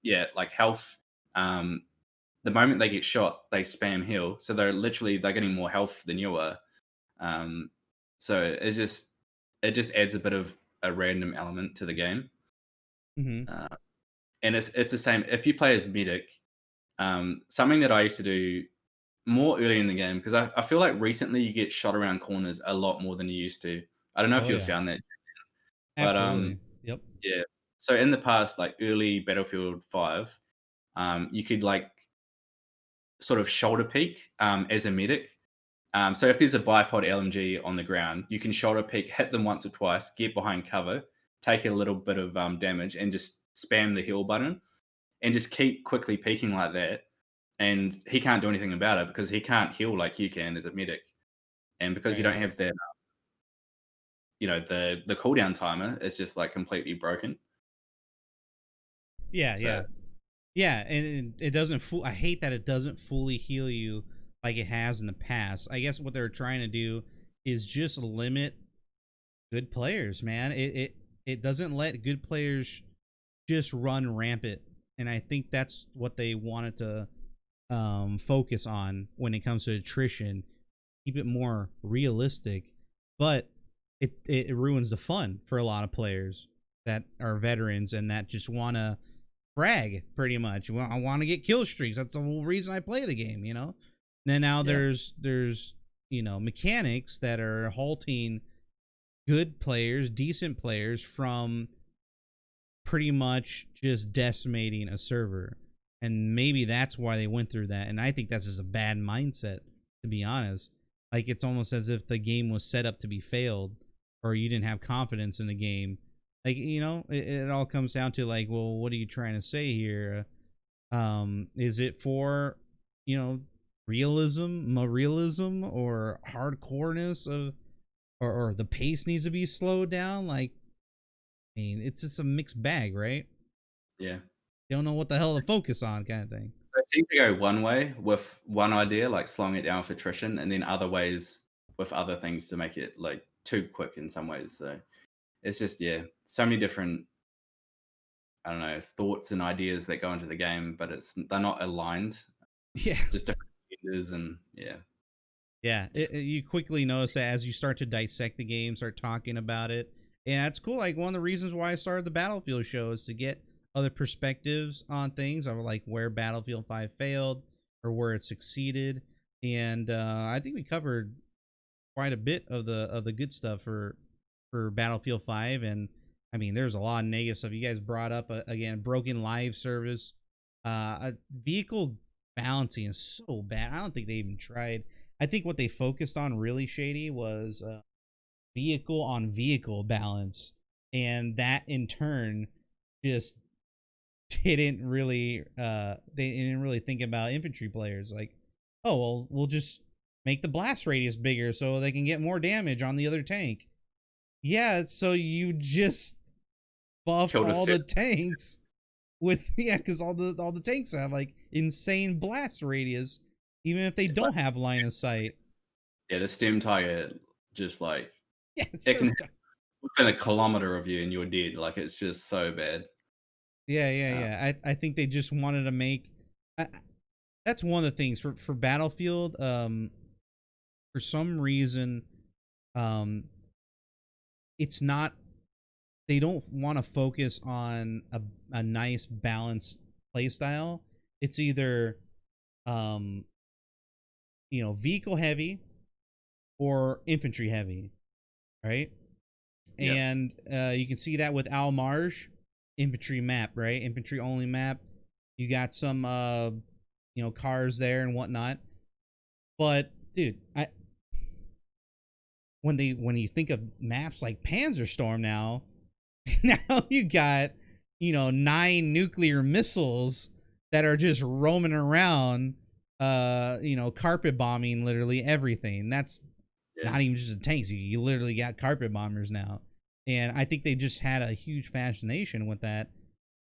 yeah, like health. Um, the moment they get shot, they spam heal, so they're getting more health than you are. Um, so it just adds a bit of a random element to the game. Hmm. Uh, and it's the same if you play as medic. Something that I used to do more early in the game because I feel like recently you get shot around corners a lot more than you used to. I don't know if Oh you've yeah, found that, but absolutely. Yep. yeah. So in the past, like early Battlefield 5, you could like sort of shoulder peek as a medic. So if there's a bipod LMG on the ground, you can shoulder peek, hit them once or twice, get behind cover, take a little bit of damage, and just spam the heal button, and just keep quickly peeking like that. And he can't do anything about it because he can't heal like you can as a medic, and because you don't Right. have that, the cooldown timer is just like completely broken. Yeah. So Yeah. Yeah, and it doesn't fool. I hate that it doesn't fully heal you like it has in the past. I guess what they're trying to do is just limit good players, man. It doesn't let good players just run rampant, and I think that's what they wanted to focus on when it comes to attrition. Keep it more realistic, but it ruins the fun for a lot of players that are veterans and that just want to brag pretty much. Well, I want to get kill streaks. That's the whole reason I play the game. Then now yeah, there's mechanics that are halting good players, decent players from pretty much just decimating a server. And maybe that's why they went through that. And I think that's just a bad mindset, to be honest. Like it's almost as if the game was set up to be failed or you didn't have confidence in the game. Like, it all comes down to like, well, what are you trying to say here? Is it for, you know, realism or hardcoreness of or the pace needs to be slowed down? Like, I mean, it's just a mixed bag, right? yeah. You don't know what the hell to focus on, kind of thing. They seem to go one way with one idea, like slowing it down for attrition, and then other ways with other things to make it like too quick in some ways. So it's just so many different, I don't know, thoughts and ideas that go into the game, but they're not aligned. Yeah, Just different agendas and yeah. You quickly notice that as you start to dissect the game, start talking about it, and that's cool. Like one of the reasons why I started the Battlefield show is to get other perspectives on things, of like where Battlefield 5 failed or where it succeeded, and I think we covered quite a bit of the good stuff for Battlefield 5. And I mean there's a lot of negative stuff you guys brought up. Again, broken live service, vehicle balancing is so bad. I don't think they even tried. I think what they focused on really, Shady, was vehicle on vehicle balance. and that in turn just didn't really they didn't really think about infantry players. Like, oh well, we'll just make the blast radius bigger so they can get more damage on the other tank. Yeah, so you just buffed Killed a all set. the tanks with because all the tanks have like insane blast radius, even if they It's don't like, have line of sight. yeah, the stem tiger just like Yeah, it's it can still, within a kilometer of you and you're dead. Like it's just so bad. Uh, yeah. I think they just wanted to make. That's one of the things for Battlefield. For some reason, um, it's not. They don't want to focus on a nice balanced play style. It's either, um, vehicle heavy or infantry heavy, right? yeah, And you can see that with Al Marj, infantry map, right? Infantry only map. You got some cars there and whatnot. But dude, when you think of maps like Panzerstorm now, now you got 9 nuclear missiles that are just roaming around, carpet bombing literally everything. That's yeah. not even just the tanks. You literally got carpet bombers now. And I think they just had a huge fascination with that.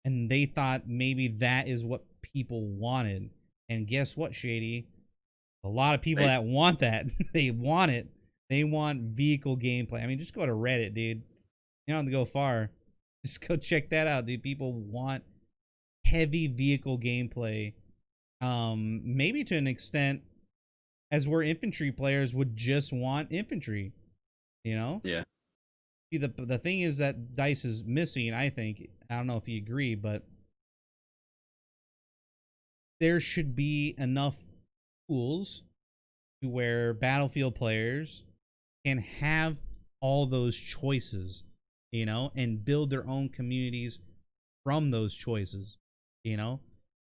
And they thought maybe that is what people wanted. And guess what, Shady? A lot of people They, that want that, they want it. They want vehicle gameplay. I mean, just go to Reddit, dude. You don't have to go far. Just go check that out, dude. People want heavy vehicle gameplay. Maybe to an extent as where infantry players would just want infantry, you know? yeah. See, the thing is that DICE is missing, I think. I don't know if you agree, but there should be enough tools to where Battlefield players can have all those choices, and build their own communities from those choices. You know,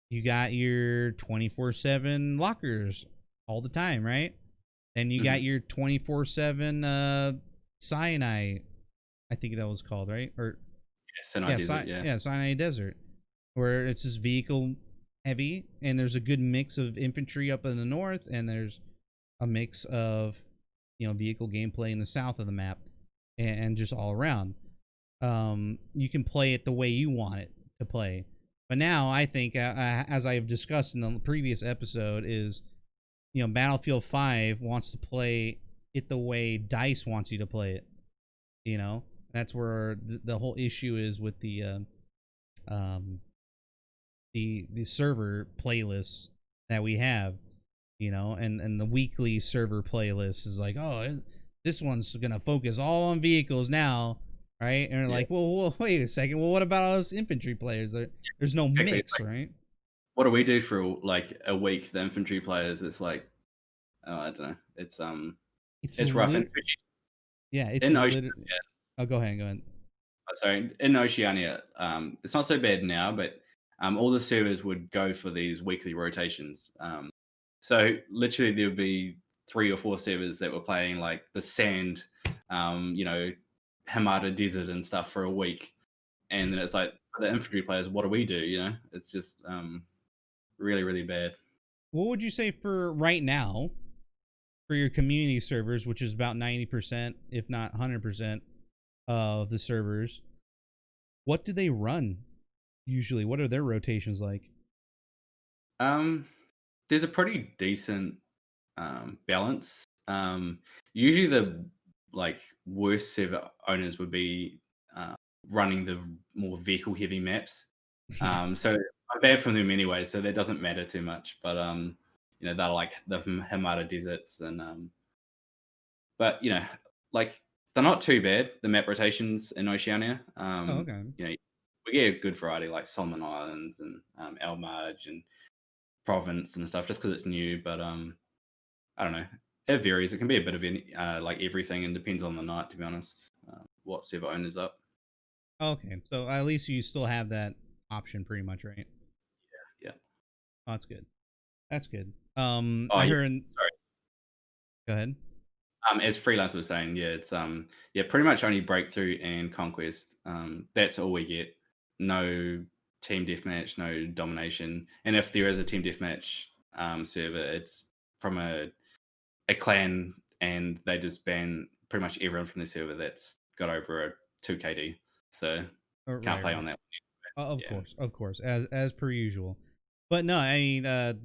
you got your 24/7 lockers all the time, right? Then you hmm got your 24/7 Sinai, I think that was called, right? Or Yeah, Sinai yeah, Desert. Yeah, Sinai Desert, where it's just vehicle heavy, and there's a good mix of infantry up in the north, and there's a mix of vehicle gameplay in the south of the map, and just all around. You can play it the way you want it to play. But now I think, as I've discussed in the previous episode, is Battlefield 5 wants to play it the way DICE wants you to play it. That's where the whole issue is with um, the server playlists that we have. And the weekly server playlist is like, oh, this one's gonna focus all on vehicles now, right? And they're yeah. like, well, wait a second. Well, what about us infantry players? There's no Exactly. mix, right? What do we do for like a week? The infantry players, it's like, oh, I don't know. It's It's rough. And yeah, it's in Oceania, literally. Oh, go ahead. sorry, in Oceania, it's not so bad now, but all the servers would go for these weekly rotations. So literally, there would be 3 or 4 servers that were playing like the sand, Hamada Desert and stuff for a week, and then it's like the infantry players, what do we do? It's just really, really bad. What would you say for right now for your community servers, which is about 90%, if not 100% of the servers? What do they run usually? What are their rotations like? Um, there's a pretty decent balance. Usually, the like worst server owners would be uh, running the more vehicle heavy maps. Yeah. So I'm bad from them anyway, so that doesn't matter too much. But they're like the Hamada deserts, and but like they're not too bad. The map rotations in Oceania, Oh, okay. we get a good variety like Solomon Islands and El Marj and Province and stuff, just because it's new. But I don't know. It varies. It can be a bit of any, like everything, and depends on the night. To be honest, what server owner's up. Okay, so at least you still have that option, pretty much, right? Yeah. Oh, that's good. That's good. Oh I yeah. heard. Sorry. Go ahead. As freelance was saying, yeah, it's yeah, pretty much only breakthrough and conquest. That's all we get. No team deathmatch, no domination. And if there is a team deathmatch server, it's from a clan, and they just ban pretty much everyone from the server that's got over a 2 KD. So can't Right, play on right. that. Yeah. Of course, as per usual. But no, I mean, it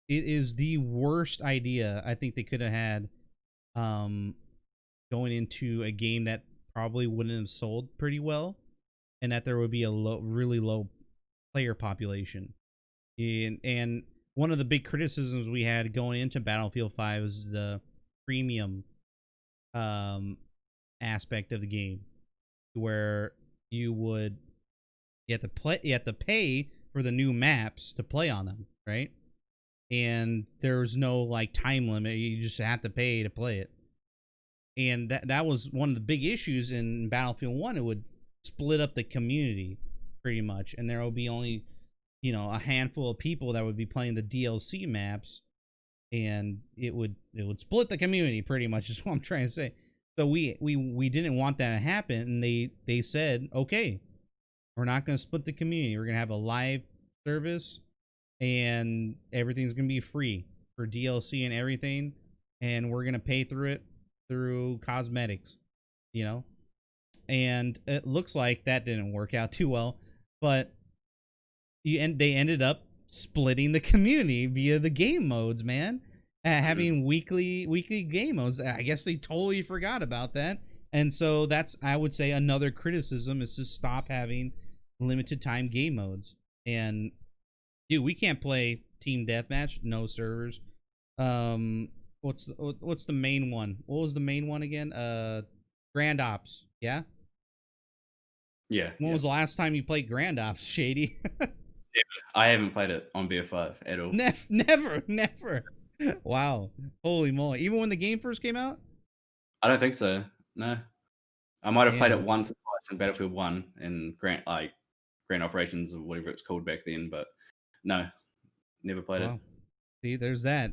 is the worst idea I think they could have had, um, going into a game that probably wouldn't have sold pretty well, and that there would be a really low player population. And one of the big criticisms we had going into Battlefield 5 is the premium um aspect of the game, where you would you have to pay for the new maps to play on them, right? And there's no like time limit. You just have to pay to play it. And that was one of the big issues in Battlefield 1. It would split up the community pretty much, and there will be only, a handful of people that would be playing the DLC maps, and it would split the community pretty much is what I'm trying to say. So we didn't want that to happen, and they said, okay, we're not going to split the community. We're going to have a live service, and everything's going to be free for DLC and everything, and we're going to pay through it through cosmetics, you know? And it looks like that didn't work out too well, but they ended up splitting the community via the game modes, man. Having weekly game modes. I guess they totally forgot about that. And so that's, I would say, another criticism is to stop having limited time game modes. And dude, we can't play team deathmatch, no servers. What's the main one? What was the main one again? Grand Ops. Yeah. Yeah. When was the last time you played Grand Ops, Shady? I haven't played it on BF5 at all. Never. Wow. Holy moly. Even when the game first came out? I don't think so. No. I might have played it Damn. once or twice in Battlefield 1 and Grand Operations or whatever it was called back then, but no, never played it. Wow. See, there's that.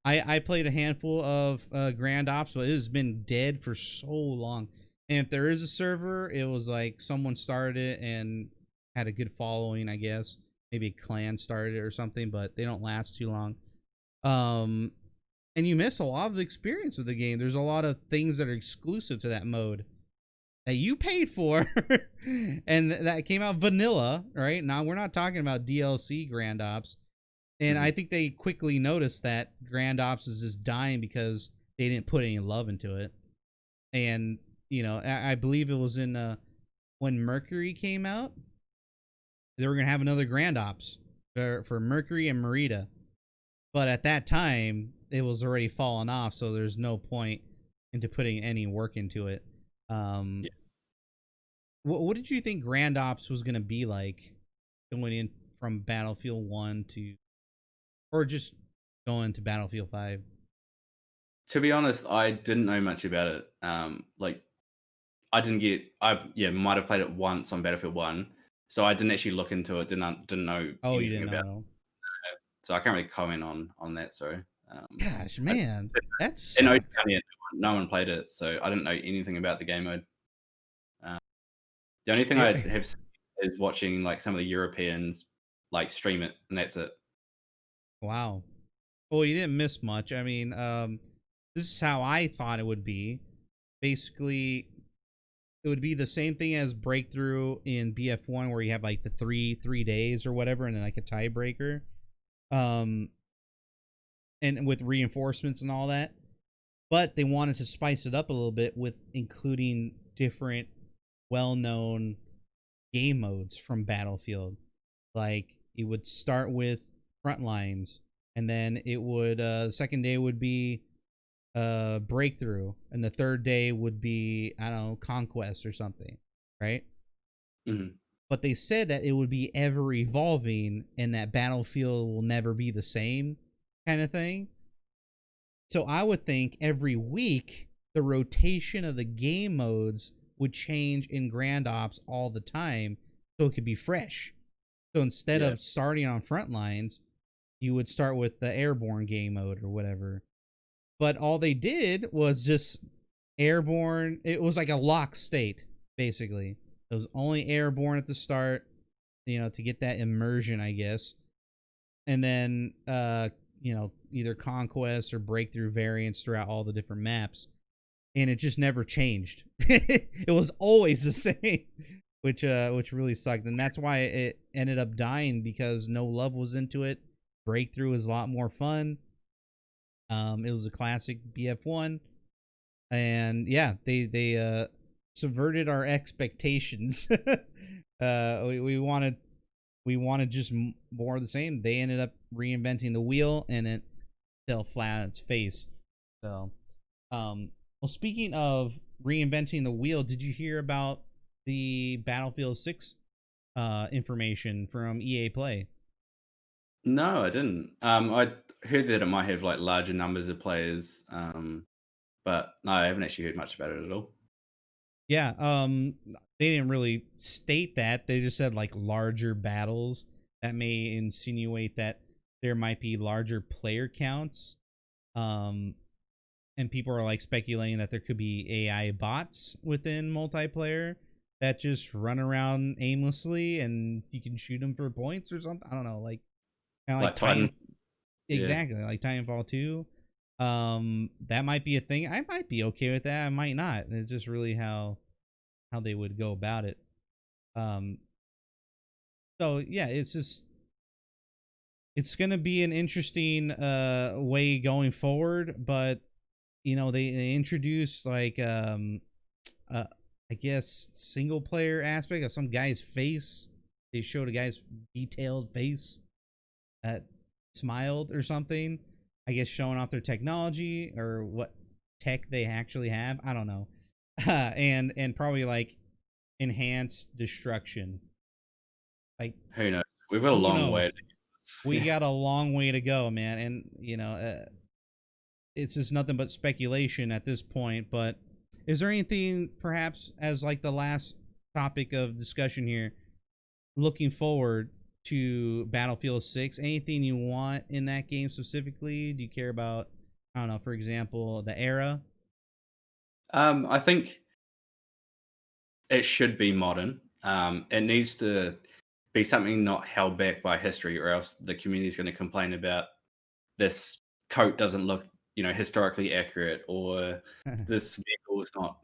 I played a handful of Grand Ops, but it has been dead for so long. And if there is a server, it was like someone started it and had a good following, I guess. Maybe a clan started it or something, but they don't last too long. And you miss a lot of the experience of the game. There's a lot of things that are exclusive to that mode that you paid for, and that came out vanilla, right? Now we're not talking about DLC Grand Ops. And I think they quickly noticed that Grand Ops is just dying because they didn't put any love into it. And, I believe it was in when Mercury came out, they were going to have another Grand Ops for Mercury and Merida. But at that time, it was already fallen off, so there's no point into putting any work into it. Yeah. What did you think Grand Ops was going to be like going in from Battlefield 1 to, or just going to Battlefield 5? To be honest, I didn't know much about it. I might have played it once on Battlefield 1, so I didn't actually look into it, didn't know Oh, you anything didn't know about at all? it. So I can't really comment on that, sorry. Gosh, man, that's and no one played it, so I didn't know anything about the game mode. The only thing I have seen is watching like some of the Europeans like stream it, and that's it. Wow. Well, you didn't miss much. I mean, this is how I thought it would be. Basically, it would be the same thing as Breakthrough in BF1, where you have like the three days or whatever, and then like a tiebreaker, and with reinforcements and all that. But they wanted to spice it up a little bit with including different well-known game modes from Battlefield. Like, it would start with Frontlines, and then it would the second day would be Breakthrough, and the third day would be, I don't know, Conquest or something, right? But they said that it would be ever evolving, and that Battlefield will never be the same, kind of thing. So I would think every week the rotation of the game modes would change in Grand Ops all the time, so it could be fresh. So instead of starting on Frontlines, you would start with the Airborne game mode or whatever. but all they did was just airborne. It was like a lock state, basically. It was only airborne at the start, to get that immersion, I guess. And then, either conquest or breakthrough variants throughout all the different maps. And it just never changed. It was always the same, which really sucked. And that's why it ended up dying, because no love was into it. Breakthrough was a lot more fun. It was a classic BF1. And yeah, they subverted our expectations. We wanted just more of the same. They ended up reinventing the wheel, and it fell flat on its face. So, well, speaking of reinventing the wheel, did you hear about the Battlefield 6 information from EA Play? No, I didn't. I heard that it might have like larger numbers of players, but no, I haven't actually heard much about it at all. Yeah, they didn't really state that. They just said like larger battles. That may insinuate that there might be larger player counts. And people are like speculating that there could be AI bots within multiplayer that just run around aimlessly and you can shoot them for points or something. I don't know, like kind of like Titan. exactly, like Titanfall 2. That might be a thing. I might be okay with that. I might not. It's just really how they would go about it. So yeah, it's gonna be an interesting way going forward, but they introduced like I guess single player aspect of some guy's face. They showed a guy's detailed face that smiled or something, I guess showing off their technology or what tech they actually have. I don't know. And probably like enhanced destruction. Like, Who knows? We've got a who long way. knows? We got a long way to go, man. And it's just nothing but speculation at this point. But is there anything, perhaps, as like the last topic of discussion here, looking forward to Battlefield 6? Anything you want in that game specifically? Do you care about, I don't know, for example, the era? I think it should be modern. It needs to be something not held back by history, or else the community is going to complain about this coat doesn't look, historically accurate, or this vehicle is not,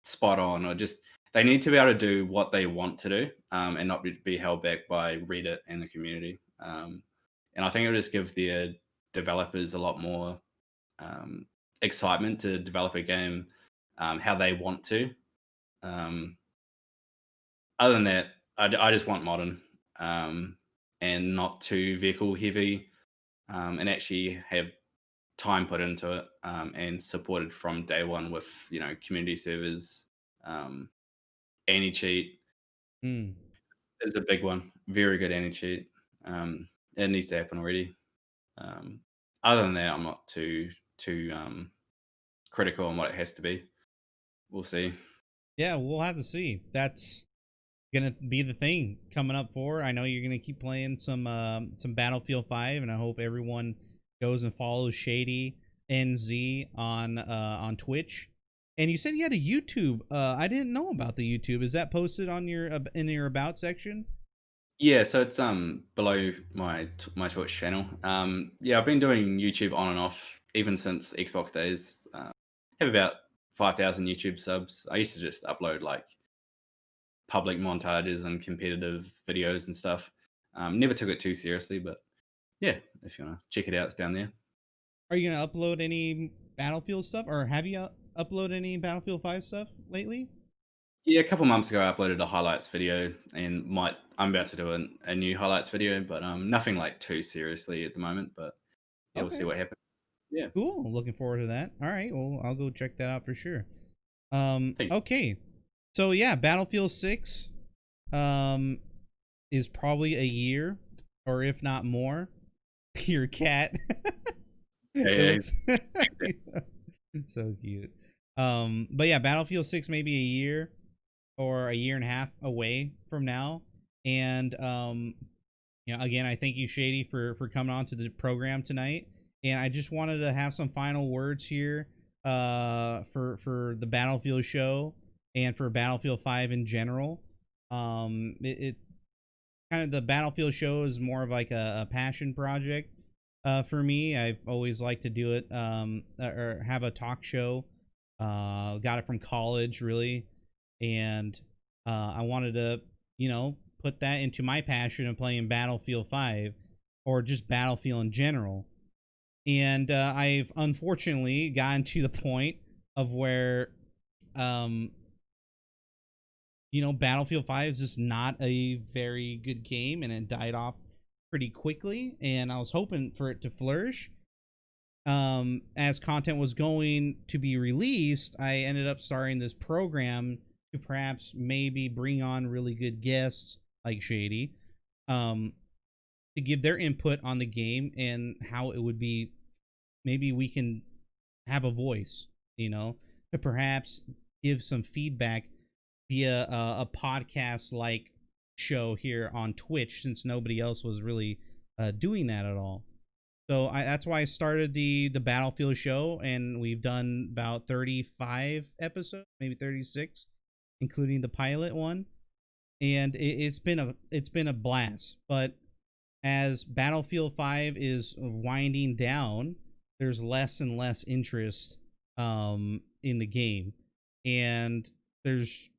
spot on, or just they need to be able to do what they want to do, and not be held back by Reddit and the community. And I think it'll just give the developers a lot more excitement to develop a game how they want to. Um, Other than that, I just want modern, and not too vehicle heavy, and actually have time put into it, and supported from day one with community servers. Anti cheat Mm. is a big one. Very good anti cheat. It needs to happen already. Um, Other than that, I'm not too critical on what it has to be. We'll see. Yeah, we'll have to see. That's gonna be the thing coming up for. I know you're gonna keep playing some Battlefield 5, and I hope everyone goes and follows ShadyNZ on Twitch. And you said you had a YouTube. I didn't know about the YouTube. Is that posted on your in your about section? Yeah, so it's below my Twitch channel. Yeah, I've been doing YouTube on and off even since Xbox days. Have about 5,000 YouTube subs. I used to just upload like public montages and competitive videos and stuff. Never took it too seriously, but yeah, if you want to check it out, it's down there. Are you gonna upload any Battlefield stuff, or have you uploaded any Battlefield 5 stuff lately? Yeah, a couple months ago, I uploaded a highlights video, and I'm about to do a new highlights video, but nothing like too seriously at the moment. But yeah, we'll see Okay, what happens. Yeah, cool. Looking forward to that. All right, well, I'll go check that out for sure. thank Okay, so yeah, Battlefield 6 is probably a year, or if not more. Your cat. you. It Yeah, looks so cute. But yeah, Battlefield 6 may be a year or a year and a half away from now. And again, I thank you, Shady, for coming on to the program tonight. and I just wanted to have some final words here for the Battlefield show and for Battlefield 5 in general. It kind of, the Battlefield show is more of like a passion project for me. I've always liked to do it, or have a talk show. Got it from college, really, and I wanted to, put that into my passion of playing Battlefield 5 or just Battlefield in general. And I've unfortunately gotten to the point of where, um, Battlefield 5 is just not a very good game, and it died off pretty quickly. And I was hoping for it to flourish. As content was going to be released, I ended up starting this program to perhaps maybe bring on really good guests like Shady, um, to give their input on the game and how it would be. Maybe we can have a voice, to perhaps give some feedback via a podcast like show here on Twitch, since nobody else was really doing that at all. So that's why I started the Battlefield show, and we've done about 35 episodes, maybe 36, including the pilot one. And it's been a blast. But as Battlefield 5 is winding down, there's less and less interest in the game, and there's,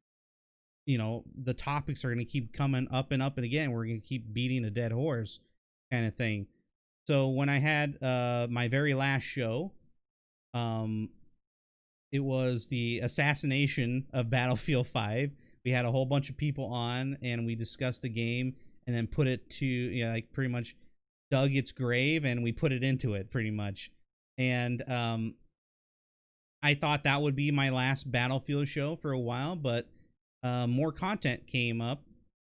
the topics are going to keep coming up and up, and again we're going to keep beating a dead horse kind of thing. So when I had my very last show, it was the assassination of Battlefield 5. We had a whole bunch of people on, and we discussed the game, and then put it to, like, pretty much dug its grave, and we put it into it pretty much. And I thought that would be my last Battlefield show for a while, but more content came up,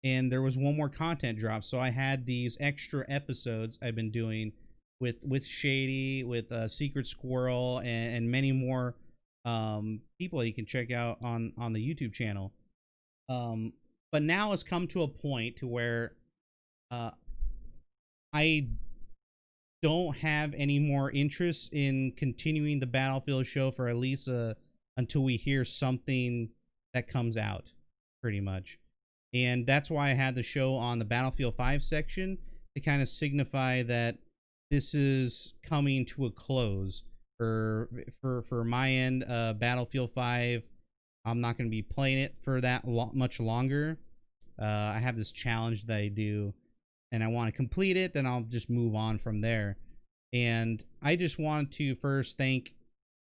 and there was one more content drop. So I had these extra episodes I've been doing with Shady, with Secret Squirrel, and many more people you can check out on the YouTube channel. But now it's come to a point to where I don't have any more interest in continuing the Battlefield show for at least until we hear something that comes out, pretty much. And that's why I had the show on the Battlefield 5 section, to kind of signify that this is coming to a close for my end. Battlefield 5, I'm not going to be playing it for that much longer. I have this challenge that I do, and I want to complete it, then I'll just move on from there. And I just want to first thank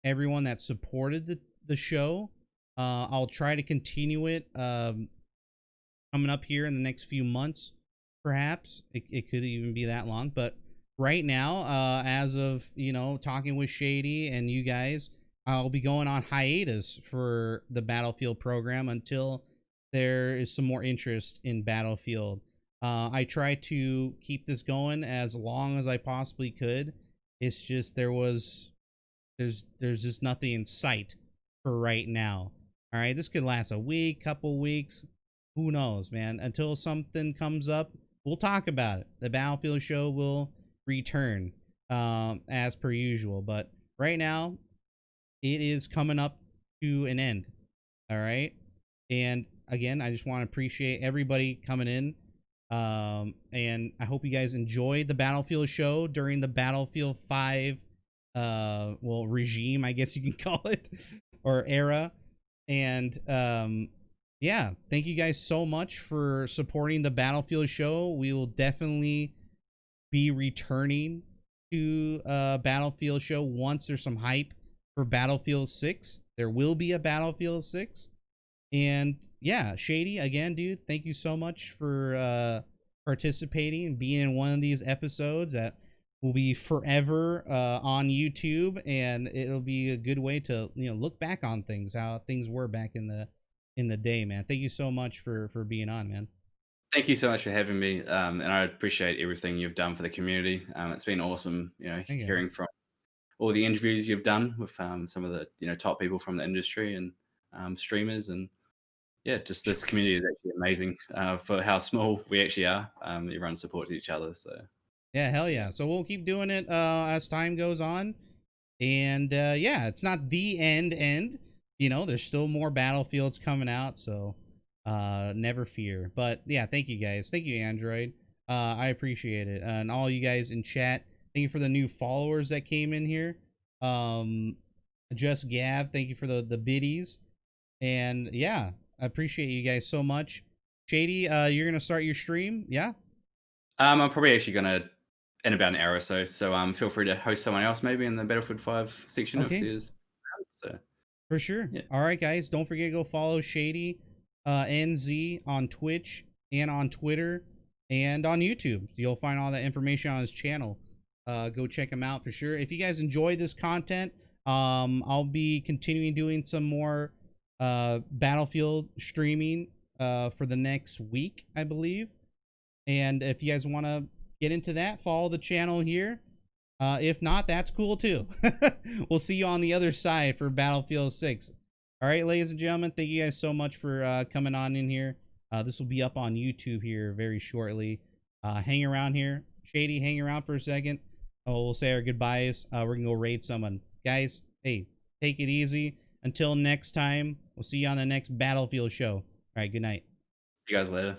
everyone that supported the show. I'll try to continue it coming up here in the next few months, perhaps. It could even be that long. But right now, as of, talking with Shady and you guys, I'll be going on hiatus for the Battlefield program until there is some more interest in Battlefield. I try to keep this going as long as I possibly could. It's just there's just nothing in sight for right now. All right, this could last a week, couple weeks, who knows, man. Until something comes up, we'll talk about it. The Battlefield show will return as per usual. But right now, it is coming up to an end. All right, and again, I just want to appreciate everybody coming in. And I hope you guys enjoyed the Battlefield show during the Battlefield 5 regime, I guess you can call it, or era. And yeah, thank you guys so much for supporting the Battlefield show. We will definitely be returning to Battlefield show once there's some hype for Battlefield 6. There will be a Battlefield 6. And yeah, Shady, again, dude, thank you so much for participating and being in one of these episodes that will be forever on YouTube, and it'll be a good way to, look back on things, how things were back in the day, man. Thank you so much for being on, man. Thank you so much for having me, and I appreciate everything you've done for the community. It's been awesome, hearing from all the interviews you've done with some of the top people from the industry and streamers, and yeah, just this community is actually amazing for how small we actually are. Everyone supports each other, so Yeah, hell yeah. So we'll keep doing it as time goes on. And yeah, it's not the end. You know, there's still more Battlefields coming out, so never fear. But yeah, thank you guys. Thank you, Android. I appreciate it. And all you guys in chat, thank you for the new followers that came in here. Just Gav, thank you for the biddies. And yeah, I appreciate you guys so much. Shady, you're gonna start your stream, yeah? I'm probably actually gonna in about an hour or so. So feel free to host someone else maybe in the Battlefield 5 section Okay. if there's. So For sure. yeah. All right, guys. Don't forget to go follow Shady NZ on Twitch and on Twitter and on YouTube. You'll find all that information on his channel. Go check him out for sure. If you guys enjoy this content, I'll be continuing doing some more Battlefield streaming for the next week, I believe. And if you guys want to get into that, follow the channel here. If not, that's cool too. We'll see you on the other side for Battlefield 6. All right, ladies and gentlemen, thank you guys so much for coming on in here. This will be up on YouTube here very shortly. Hang around here. Shady, hang around for a second. Oh, we'll say our goodbyes. We're going to go raid someone. Guys, hey, take it easy. Until next time, we'll see you on the next Battlefield show. All right, good night. See you guys later.